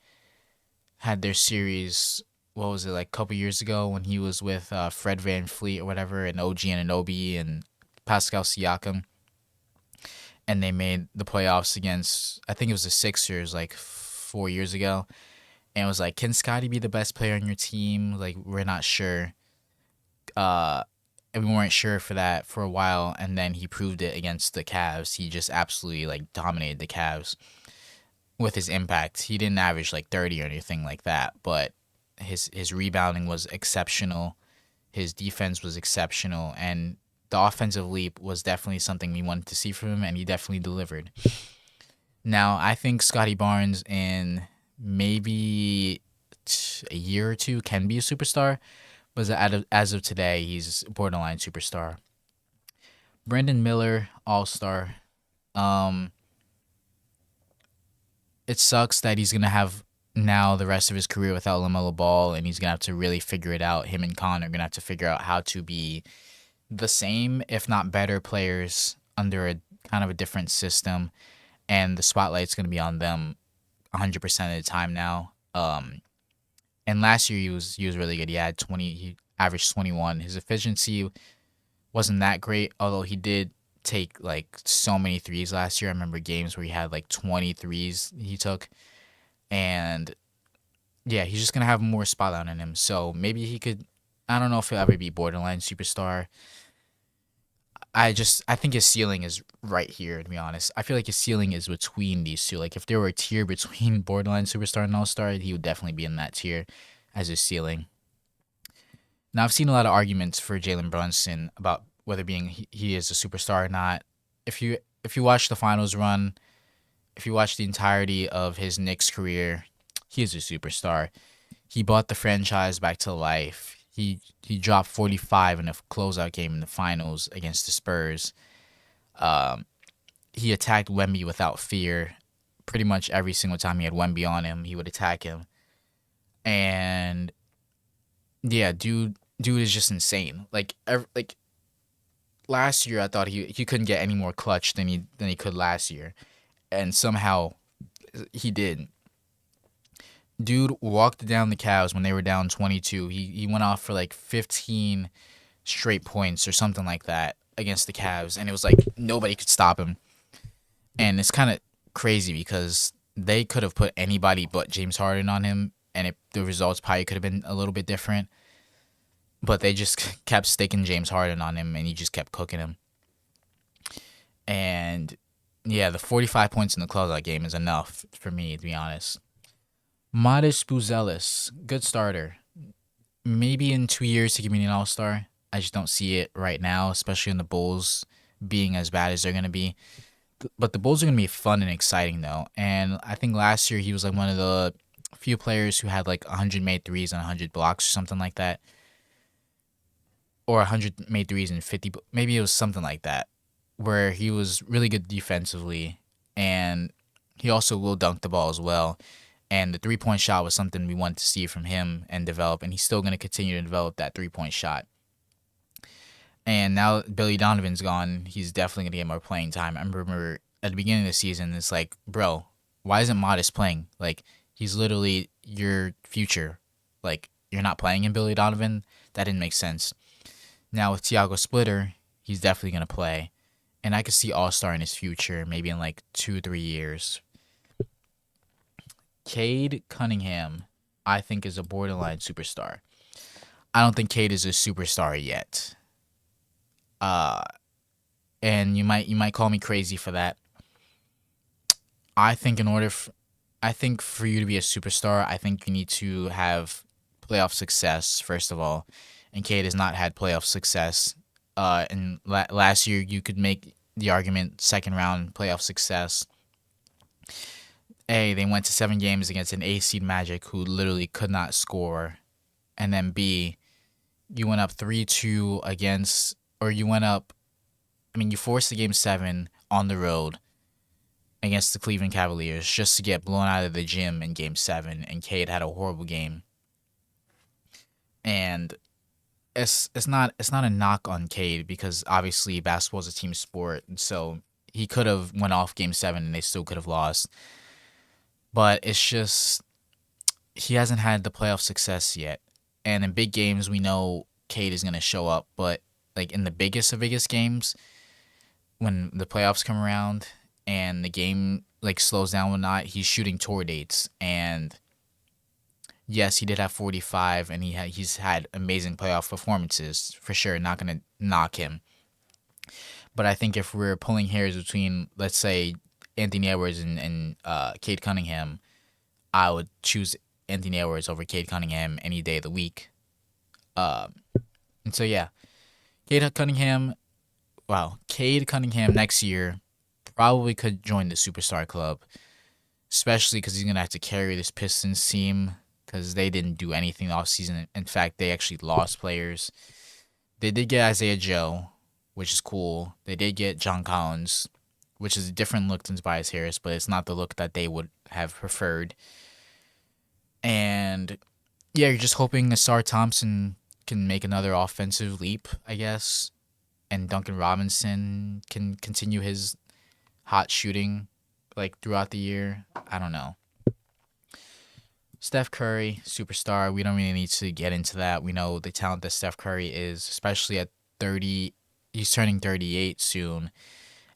had their series. What was it, like a couple years ago when he was with Fred Van Fleet or whatever, and OG Anunoby and Pascal Siakam, and they made the playoffs against, I think it was the Sixers like 4 years ago. And it was like, can Scotty be the best player on your team? Like, we're not sure. Uh, and we weren't sure for that for a while, and then he proved it against the Cavs. He just absolutely like dominated the Cavs with his impact. He didn't average like 30 or anything like that, but his rebounding was exceptional. His defense was exceptional, and the offensive leap was definitely something we wanted to see from him, and he definitely delivered. Now, I think Scotty Barnes in maybe a year or two can be a superstar, but as of today, he's borderline superstar. Brandon Miller, all star. Um, it sucks that he's gonna have now the rest of his career without LaMelo Ball, and he's gonna have to really figure it out. Him and Con are gonna have to figure out how to be the same, if not better, players under a kind of a different system, and the spotlight's gonna be on them 100% of the time now. And last year he was really good. He averaged 21. His efficiency wasn't that great, although he did take like so many threes last year. I remember games where he had like 20 threes he took. And yeah, he's just gonna have more spotlight on him. So maybe he could, I don't know if he'll ever be borderline superstar. I think his ceiling is right here, to be honest. I feel like his ceiling is between these two. Like if there were a tier between borderline superstar and all star, he would definitely be in that tier as his ceiling. Now I've seen a lot of arguments for Jalen Brunson about whether he is a superstar or not. If you watch the finals run, if you watch the entirety of his Knicks career, he is a superstar. He brought the franchise back to life. He dropped 45 in a closeout game in the finals against the Spurs. Um, he attacked Wemby without fear. Pretty much every single time he had Wemby on him, he would attack him. And yeah, dude is just insane. Like last year, I thought he couldn't get any more clutch than he could last year, and somehow He did. Dude walked down the Cavs when they were down 22. He went off for like 15 straight points or something like that against the Cavs, and it was like nobody could stop him. And it's kind of crazy because they could have put anybody but James Harden on him, and the results probably could have been a little bit different. But they just kept sticking James Harden on him, and he just kept cooking him. And yeah, the 45 points in the closeout game is enough for me, to be honest. Modest Buzelis, good starter. Maybe in 2 years he can be an all-star. I just don't see it right now, especially in the Bulls being as bad as they're going to be. But the Bulls are going to be fun and exciting, though. And I think last year he was like one of the few players who had like 100 made threes and 100 blocks or something like that. Or 100 made threes and 50, maybe it was something like that, where he was really good defensively. And he also will dunk the ball as well. And the three-point shot was something we wanted to see from him and develop. And he's still going to continue to develop that three-point shot. And now Billy Donovan's gone, he's definitely going to get more playing time. I remember at the beginning of the season, it's like, bro, why isn't Modest playing? Like, he's literally your future. Like, you're not playing in Billy Donovan? That didn't make sense. Now with Tiago Splitter, he's definitely going to play. And I could see All-Star in his future, maybe in like 2-3 years. Cade Cunningham, I think, is a borderline superstar. I don't think Cade is a superstar yet. And you might call me crazy for that. I think I think for you to be a superstar, I think you need to have playoff success first of all. And Cade has not had playoff success. And last year you could make the argument second round playoff success. A, they went to 7 games against an A-seed Magic who literally could not score. And then B, you went up 3-2 against, or you went up, you forced the game 7 on the road against the Cleveland Cavaliers just to get blown out of the gym in game 7, and Cade had a horrible game. And it's not a knock on Cade because obviously basketball is a team sport, and so he could have went off game 7 and they still could have lost. But it's just he hasn't had the playoff success yet. And in big games, we know Cade is going to show up. But like in the biggest of biggest games, when the playoffs come around and the game like slows down or not, he's shooting tour dates. And yes, he did have 45, and he's had amazing playoff performances for sure. Not going to knock him. But I think if we're pulling hairs between, let's say, Anthony Edwards and Cade Cunningham, I would choose Anthony Edwards over Cade Cunningham any day of the week. And so, yeah. Cade Cunningham next year probably could join the Superstar Club, especially because he's going to have to carry this Pistons team because they didn't do anything off season. In fact, they actually lost players. They did get Isaiah Joe, which is cool. They did get John Collins, which is a different look than Tobias Harris, but it's not the look that they would have preferred. And yeah, you're just hoping Asar Thompson can make another offensive leap, I guess, and Duncan Robinson can continue his hot shooting like throughout the year. I don't know. Steph Curry, superstar. We don't really need to get into that. We know the talent that Steph Curry is, especially at 30. He's turning 38 soon.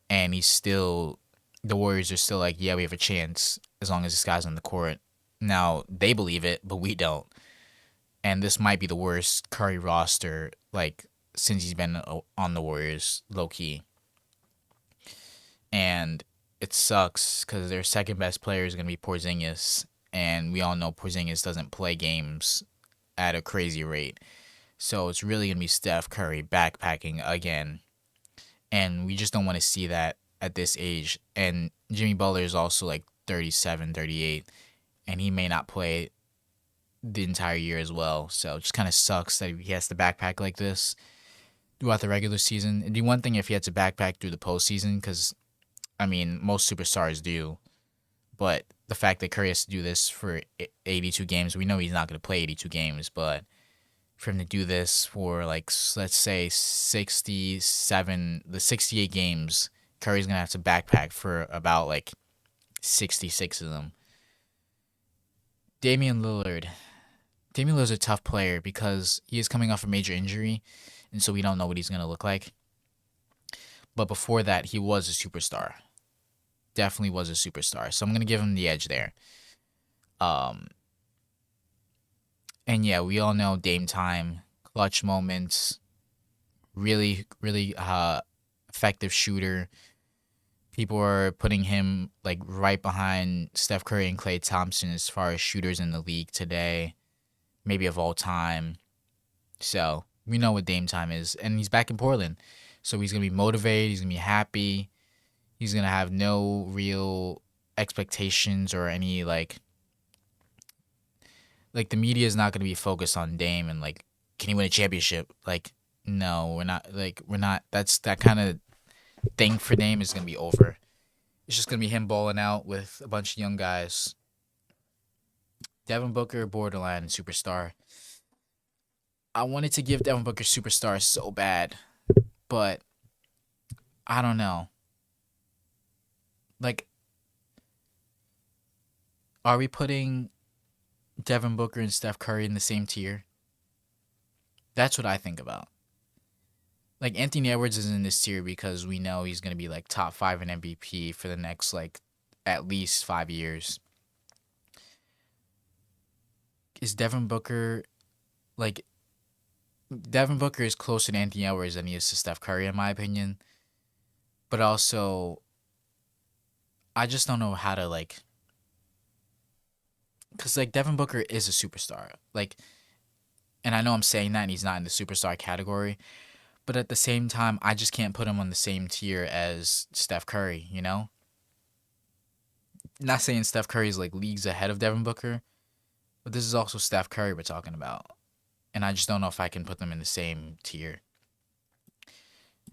And the Warriors are still like, yeah, we have a chance as long as this guy's on the court. Now, they believe it, but we don't. And this might be the worst Curry roster, like, since he's been on the Warriors, low-key. And it sucks because their second best player is going to be Porzingis. And we all know Porzingis doesn't play games at a crazy rate. So it's really going to be Steph Curry backpacking again. And we just don't want to see that at this age. And Jimmy Butler is also like 37, 38. And he may not play the entire year as well. So it just kind of sucks that he has to backpack like this throughout the regular season. It'd be one thing if he had to backpack through the postseason because, most superstars do. But the fact that Curry has to do this for 82 games, we know he's not going to play 82 games. But for him to do this for, like, let's say 68 games, Curry's going to have to backpack for about, like, 66 of them. Damian Lillard. Damian Lillard's a tough player because he is coming off a major injury, and so we don't know what he's gonna look like. But before that, he was a superstar. Definitely was a superstar. So I'm gonna give him the edge there. Um, and yeah, we all know Dame time, clutch moments, really effective shooter. People are putting him like right behind Steph Curry and Klay Thompson as far as shooters in the league today, maybe of all time. So we know what Dame time is, and he's back in Portland, so he's gonna be motivated. He's gonna be happy. He's gonna have no real expectations or any like the media is not gonna be focused on Dame and like can he win a championship? Like no, we're not. That's that kind of thing for Dame is gonna be over. It's just gonna be him balling out with a bunch of young guys. Devin Booker, borderline superstar. I wanted to give Devin Booker superstar so bad, but I don't know. Like, are we putting Devin Booker and Steph Curry in the same tier? That's what I think about. Like Anthony Edwards is in this tier because we know he's gonna be like top five in MVP for the next like at least 5 years. Is Devin Booker like Devin Booker is closer to Anthony Edwards than he is to Steph Curry in my opinion. But also I just don't know how to like because like Devin Booker is a superstar. Like and I know I'm saying that and he's not in the superstar category, but at the same time I just can't put him on the same tier as Steph Curry, you know? Not saying Steph Curry's like leagues ahead of Devin Booker, but this is also Steph Curry we're talking about. And I just don't know if I can put them in the same tier.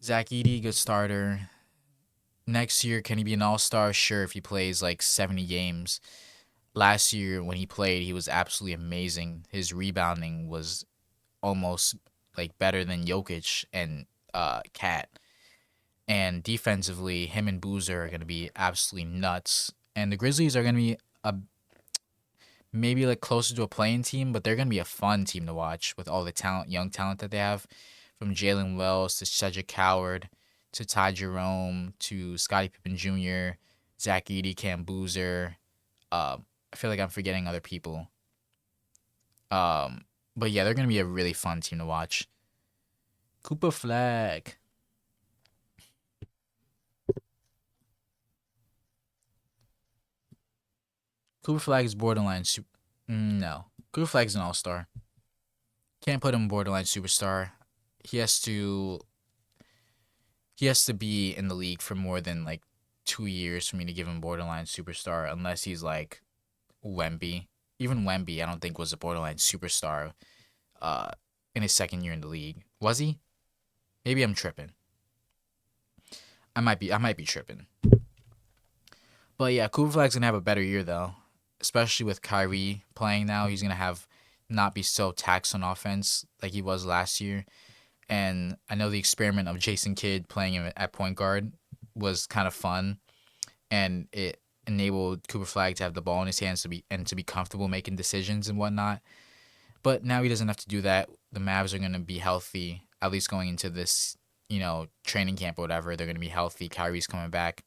Zach Edey, good starter. Next year, can he be an all-star? Sure, if he plays like 70 games. Last year, when he played, he was absolutely amazing. His rebounding was almost like better than Jokic and Cat. And defensively, him and Boozer are going to be absolutely nuts. And the Grizzlies are going to be a maybe like closer to a playing team, but they're gonna be a fun team to watch with all the talent, young talent that they have, from Jalen Wells to Cedric Coward to Ty Jerome to Scottie Pippen Jr., Zach Edey, Cam Boozer. I feel like I'm forgetting other people. But yeah, they're gonna be a really fun team to watch. Cooper Flag. Cooper Flag is borderline super. No, Cooper Flag's an all star. Can't put him borderline superstar. He has to he has to be in the league for more than like 2 years for me to give him borderline superstar, unless he's like Wemby. Even Wemby, I don't think was a borderline superstar uh, in his second year in the league. Was he? Maybe I'm tripping. I might be tripping. But yeah, Cooper Flag's gonna have a better year though, especially with Kyrie playing now. He's gonna have not be so taxed on offense like he was last year. And I know the experiment of Jason Kidd playing him at point guard was kind of fun, and it enabled Cooper Flag to have the ball in his hands to be comfortable making decisions and whatnot. But now he doesn't have to do that. The Mavs are going to be healthy, at least going into this, training camp or whatever. They're going to be healthy. Kyrie's coming back.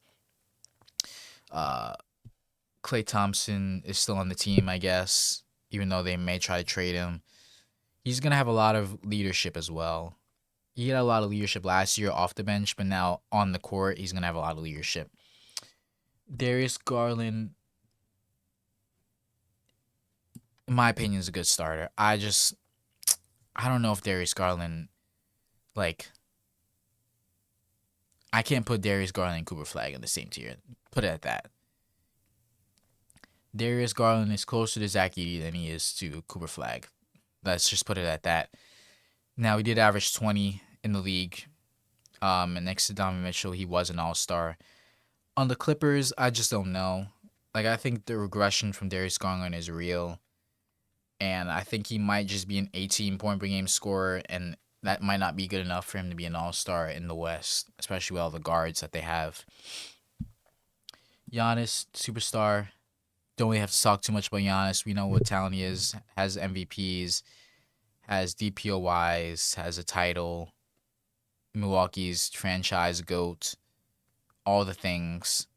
Uh, Klay Thompson is still on the team, I guess, even though they may try to trade him. He's going to have a lot of leadership as well. He had a lot of leadership last year off the bench, but now on the court, he's going to have a lot of leadership. Darius Garland, in my opinion, is a good starter. I don't know if Darius Garland, like, I can't put Darius Garland and Cooper Flag in the same tier. Put it at that. Darius Garland is closer to Zach Edey than he is to Cooper Flag. Let's just put it at that. Now, he did average 20 in the league. And next to Donovan Mitchell, he was an all-star. On the Clippers, I just don't know. Like, I think the regression from Darius Garland is real. And I think he might just be an 18-point per game scorer, and that might not be good enough for him to be an all-star in the West, especially with all the guards that they have. Giannis, superstar. Don't really have to talk too much about Giannis. We know what talent he is. Has MVPs, has DPOYs, has a title. Milwaukee's franchise goat. All the things.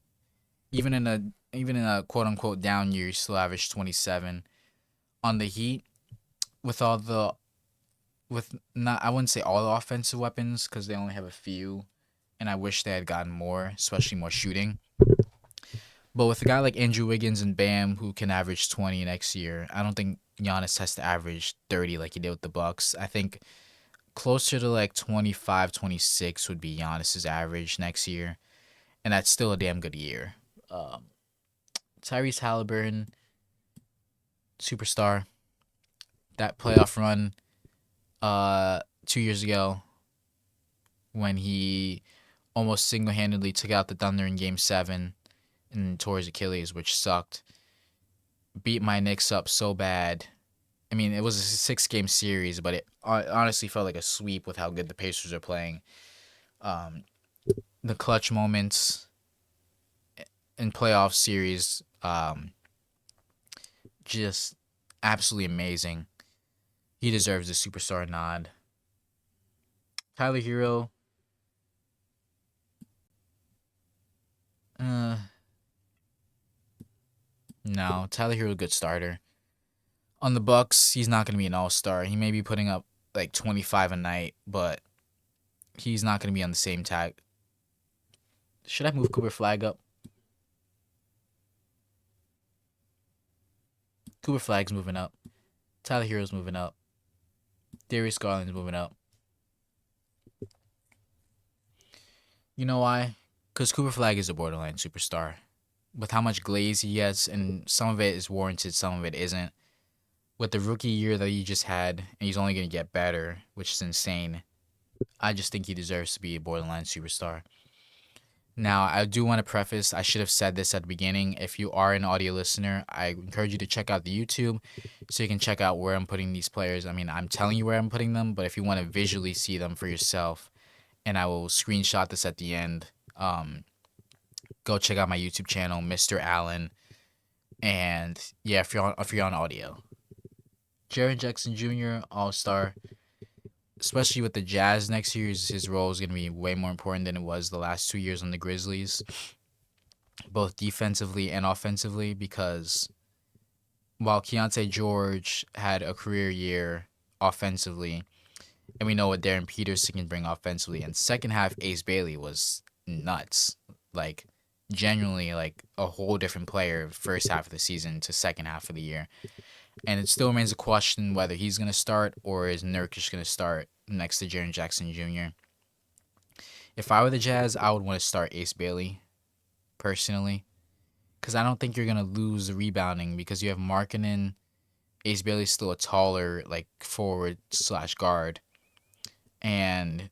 Even in a quote unquote down year, he still averaged 27. On the Heat, with all the with not I wouldn't say all the offensive weapons because they only have a few, and I wish they had gotten more, especially more shooting. But with a guy like Andrew Wiggins and Bam who can average 20 next year, I don't think Giannis has to average 30 like he did with the Bucks. I think closer to like 25, 26 would be Giannis's average next year, and that's still a damn good year. Um, Tyrese Halliburton, superstar. That playoff run 2 years ago when he almost single-handedly took out the Thunder in Game 7 and tore his Achilles, which sucked. Beat my Knicks up so bad. I mean, it was a 6-game series, but it honestly felt like a sweep with how good the Pacers are playing. Um, the clutch moments in playoff series, just absolutely amazing. He deserves a superstar nod. Tyler Hero, uh, no. Tyler Hero, good starter. On the Bucks, he's not gonna be an all-star. He may be putting up like 25 a night, but he's not gonna be on the same tag. Should I move Cooper Flag up? Cooper Flag's moving up. Tyler Hero's moving up. Darius Garland's moving up. You know why? Because Cooper Flag is a borderline superstar. With how much glaze he gets, and some of it is warranted, some of it isn't. With the rookie year that he just had, and he's only going to get better, which is insane. I just think he deserves to be a borderline superstar. Now, I do want to preface, I should have said this at the beginning. If you are an audio listener, I encourage you to check out the YouTube so you can check out where I'm putting these players. I mean, I'm telling you where I'm putting them, but if you want to visually see them for yourself, and I will screenshot this at the end, go check out my YouTube channel, Mr. Allen. And yeah, if you're on audio. Jaren Jackson Jr., All Star, especially with the Jazz next year, his role is going to be way more important than it was the last 2 years on the Grizzlies, both defensively and offensively, because while Keontae George had a career year offensively, and we know what Darren Peterson can bring offensively, and second half Ace Bailey was nuts. Like, genuinely, like a whole different player first half of the season to second half of the year. And it still remains a question whether he's going to start or is Nurkic going to start next to Jaren Jackson Jr. If I were the Jazz, I would want to start Ace Bailey, personally, because I don't think you're going to lose the rebounding because you have Markkanen. Ace Bailey's still a taller, like, forward slash guard. And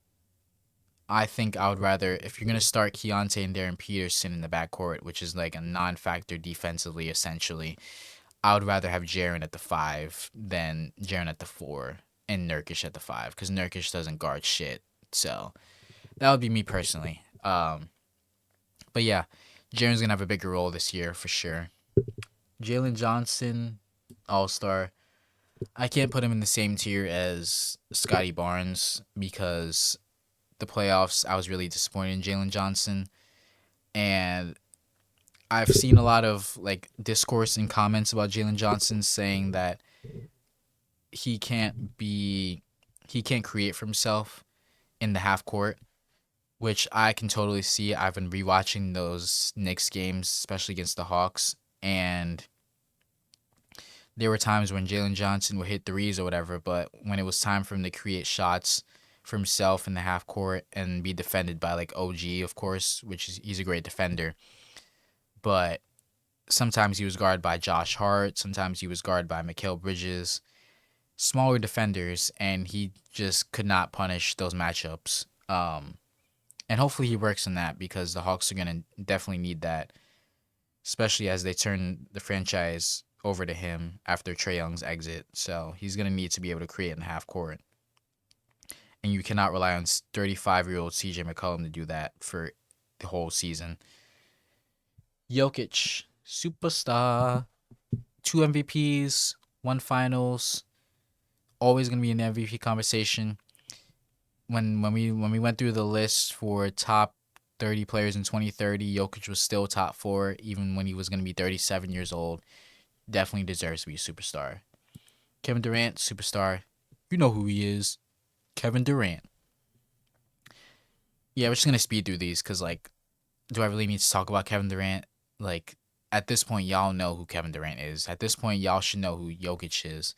I think I would rather, if you're going to start Keontae and Darren Peterson in the backcourt, which is like a non-factor defensively, essentially, I would rather have Jaren at the 5 than Jaren at the 4 and Nurkic at the 5 because Nurkic doesn't guard shit. So that would be me personally. But yeah, Jaren's going to have a bigger role this year for sure. Jalen Johnson, All-Star. I can't put him in the same tier as Scotty Barnes because the playoffs, I was really disappointed in Jalen Johnson. And I've seen a lot of like discourse and comments about Jalen Johnson saying that he can't create for himself in the half court, which I can totally see. I've been rewatching those Knicks games, especially against the Hawks, and there were times when Jalen Johnson would hit threes or whatever, but when it was time for him to create shots for himself in the half court and be defended by like OG, of course, which is he's a great defender, but sometimes he was guarded by Josh Hart, sometimes he was guarded by Mikal Bridges, smaller defenders, and he just could not punish those matchups. And hopefully he works on that because the Hawks are going to definitely need that, especially as they turn the franchise over to him after Trae Young's exit. So he's going to need to be able to create in the half court. And you cannot rely on 35-year-old CJ McCollum to do that for the whole season. Jokic, superstar. 2 MVPs, one finals. Always gonna be in the MVP conversation. When we went through the list for top 30 players in 2030, Jokic was still top four, even when he was gonna be 37 years old. Definitely deserves to be a superstar. Kevin Durant, superstar. You know who he is. Kevin Durant. Yeah, we're just gonna speed through these because do I really need to talk about Kevin Durant? Like, at this point, y'all know who Kevin Durant is. At this point, y'all should know who Jokic is.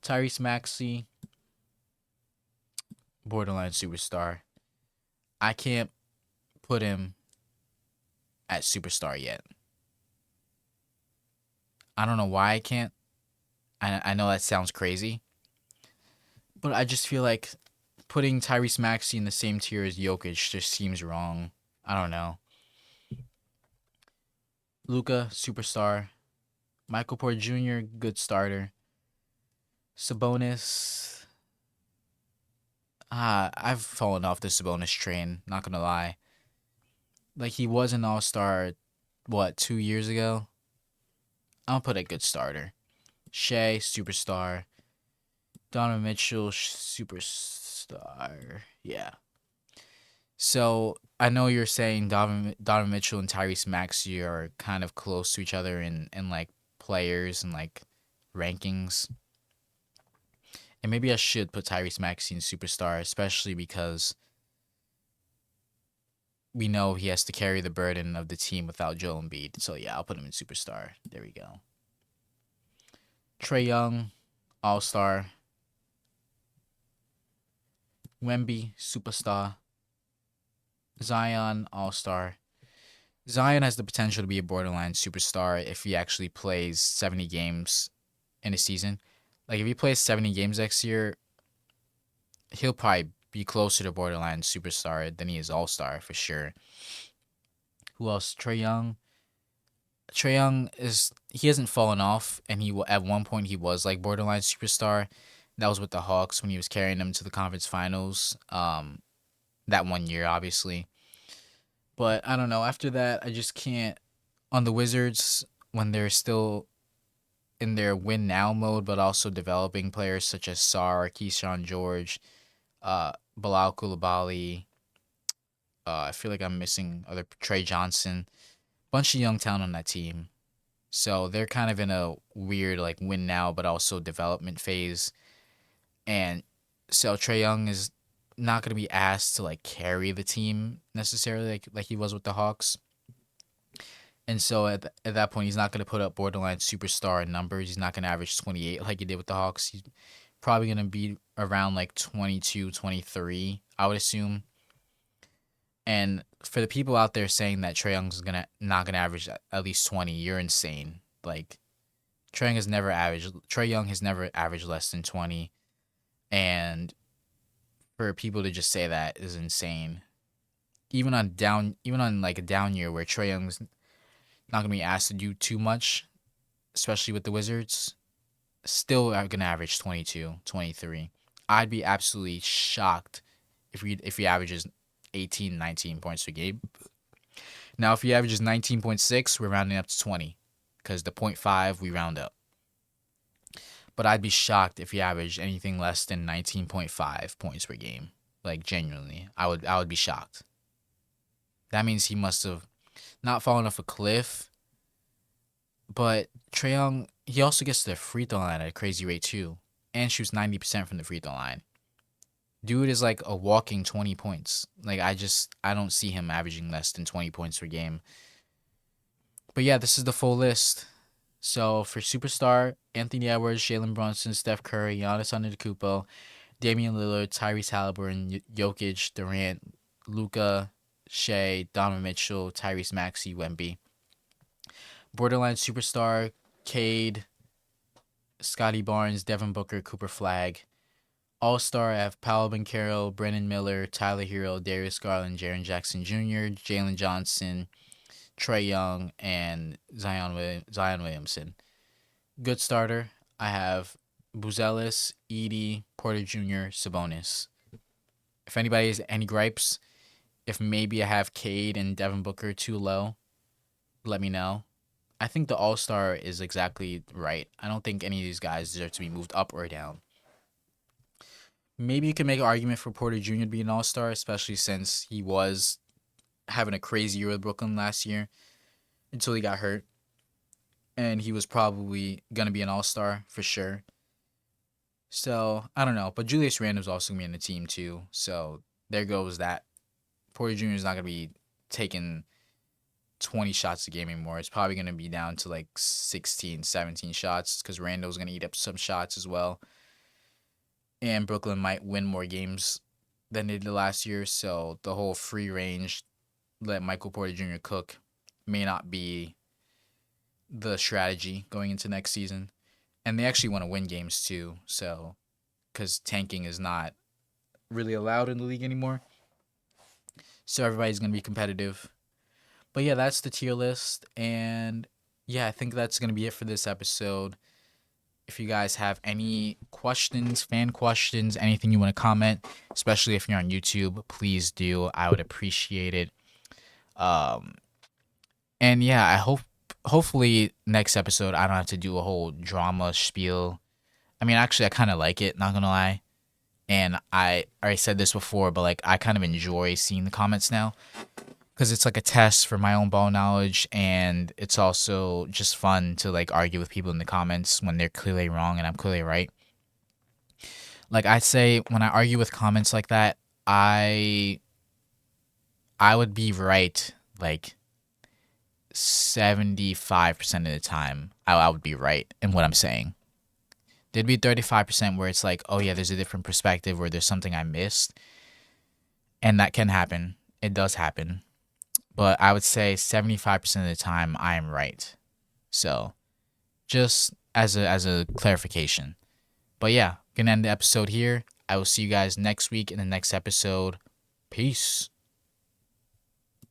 Tyrese Maxey, borderline superstar. I can't put him at superstar yet. I don't know why I can't. I know that sounds crazy, but I just feel like putting Tyrese Maxey in the same tier as Jokic just seems wrong. I don't know. Luka, superstar. Michael Porter Jr., good starter. Sabonis. I've fallen off the Sabonis train, not gonna lie. Like, he was an all star, what, 2 years ago? I'll put a good starter. Shea, superstar. Donovan Mitchell, superstar. Yeah. So I know you're saying Donovan Mitchell and Tyrese Maxey are kind of close to each other in like players and like rankings. And maybe I should put Tyrese Maxey in superstar, especially because we know he has to carry the burden of the team without Joel Embiid. So yeah, I'll put him in superstar. There we go. Trae Young, All Star. Wemby, superstar. Zion, All Star. Zion has the potential to be a borderline superstar if he actually plays 70 games in a season. Like, if he plays 70 games next year, he'll probably be closer to borderline superstar than he is All Star for sure. Who else? Trae Young. Trae Young he hasn't fallen off, and he at one point he was like borderline superstar. That was with the Hawks when he was carrying them to the conference finals. That one year, obviously. But I don't know. After that, I just can't. On the Wizards, when they're still in their win now mode, but also developing players such as Sar, Keyshawn George, Bilal Coulibaly. I feel like I'm missing other Trey Johnson. Bunch of young talent on that team. So they're kind of in a weird like win now, but also development phase. And so Trae Young is not going to be asked to like carry the team necessarily like he was with the Hawks. And so at that point, he's not going to put up borderline superstar numbers. He's not going to average 28 like he did with the Hawks. He's probably going to be around like 22, 23, I would assume. And for the people out there saying that Trae Young's not gonna average at least 20, you're insane. Like, Trae Young has never averaged less than 20, and for people to just say that is insane. Even on like a down year where Trae Young's not gonna be asked to do too much, especially with the Wizards, still are gonna average 22, 23. I'd be absolutely shocked if he averages 18, 19 points per game. Now, if he averages 19.6, we're rounding up to 20 because the 0.5 we round up. But I'd be shocked if he averaged anything less than 19.5 points per game. Like, genuinely, I would be shocked. That means he must have not fallen off a cliff. But Trae Young, he also gets to the free throw line at a crazy rate too, and shoots 90% from the free throw line. Dude is like a walking 20 points. Like, I don't see him averaging less than 20 points per game. But yeah, this is the full list. So for superstar, Anthony Edwards, Jalen Brunson, Steph Curry, Giannis Antetokounmpo, Damian Lillard, Tyrese Halliburton, Jokic, Durant, Luka, Shea, Donovan Mitchell, Tyrese Maxey, Wemby. Borderline superstar, Cade, Scotty Barnes, Devin Booker, Cooper Flag. All-Star, I have Paolo Banchero, Brennan Miller, Tyler Hero, Darius Garland, Jaren Jackson Jr., Jalen Johnson, Trae Young, and Zion Williamson. Good starter, I have Buzelis, Edey, Porter Jr., Sabonis. If anybody has any gripes, if maybe I have Cade and Devin Booker too low, let me know. I think the All Star is exactly right. I don't think any of these guys deserve to be moved up or down. Maybe you can make an argument for Porter Jr. to be an All Star, especially since he was having a crazy year with Brooklyn last year until he got hurt. And he was probably going to be an All Star for sure. So I don't know. But Julius Randle's also going to be in the team too. So there goes that. Porter Jr. is not going to be taking 20 shots a game anymore. It's probably going to be down to like 16, 17 shots because Randall's going to eat up some shots as well. And Brooklyn might win more games than they did last year. So the whole free range, let Michael Porter Jr. cook, may not be the strategy going into next season. And they actually want to win games too. So, because tanking is not really allowed in the league anymore. So everybody's going to be competitive. But yeah, that's the tier list. And yeah, I think that's going to be it for this episode. If you guys have any questions, fan questions, anything you want to comment, especially if you're on YouTube, please do. I would appreciate it. Um, and yeah, hopefully next episode I don't have to do a whole drama spiel. I mean, actually, I kind of like it, not gonna lie. And I already said this before, but like I kind of enjoy seeing the comments now because it's like a test for my own ball knowledge, and it's also just fun to like argue with people in the comments when they're clearly wrong and I'm clearly right. Like I say, when I argue with comments like that, I would be right like 75% of the time. I would be right in what I'm saying. There'd be 35% where it's like, oh yeah, there's a different perspective or there's something I missed, and that can happen. It does happen. But I would say 75% of the time I am right. So just as a clarification. But yeah, gonna end the episode here. I will see you guys next week in the next episode. Peace.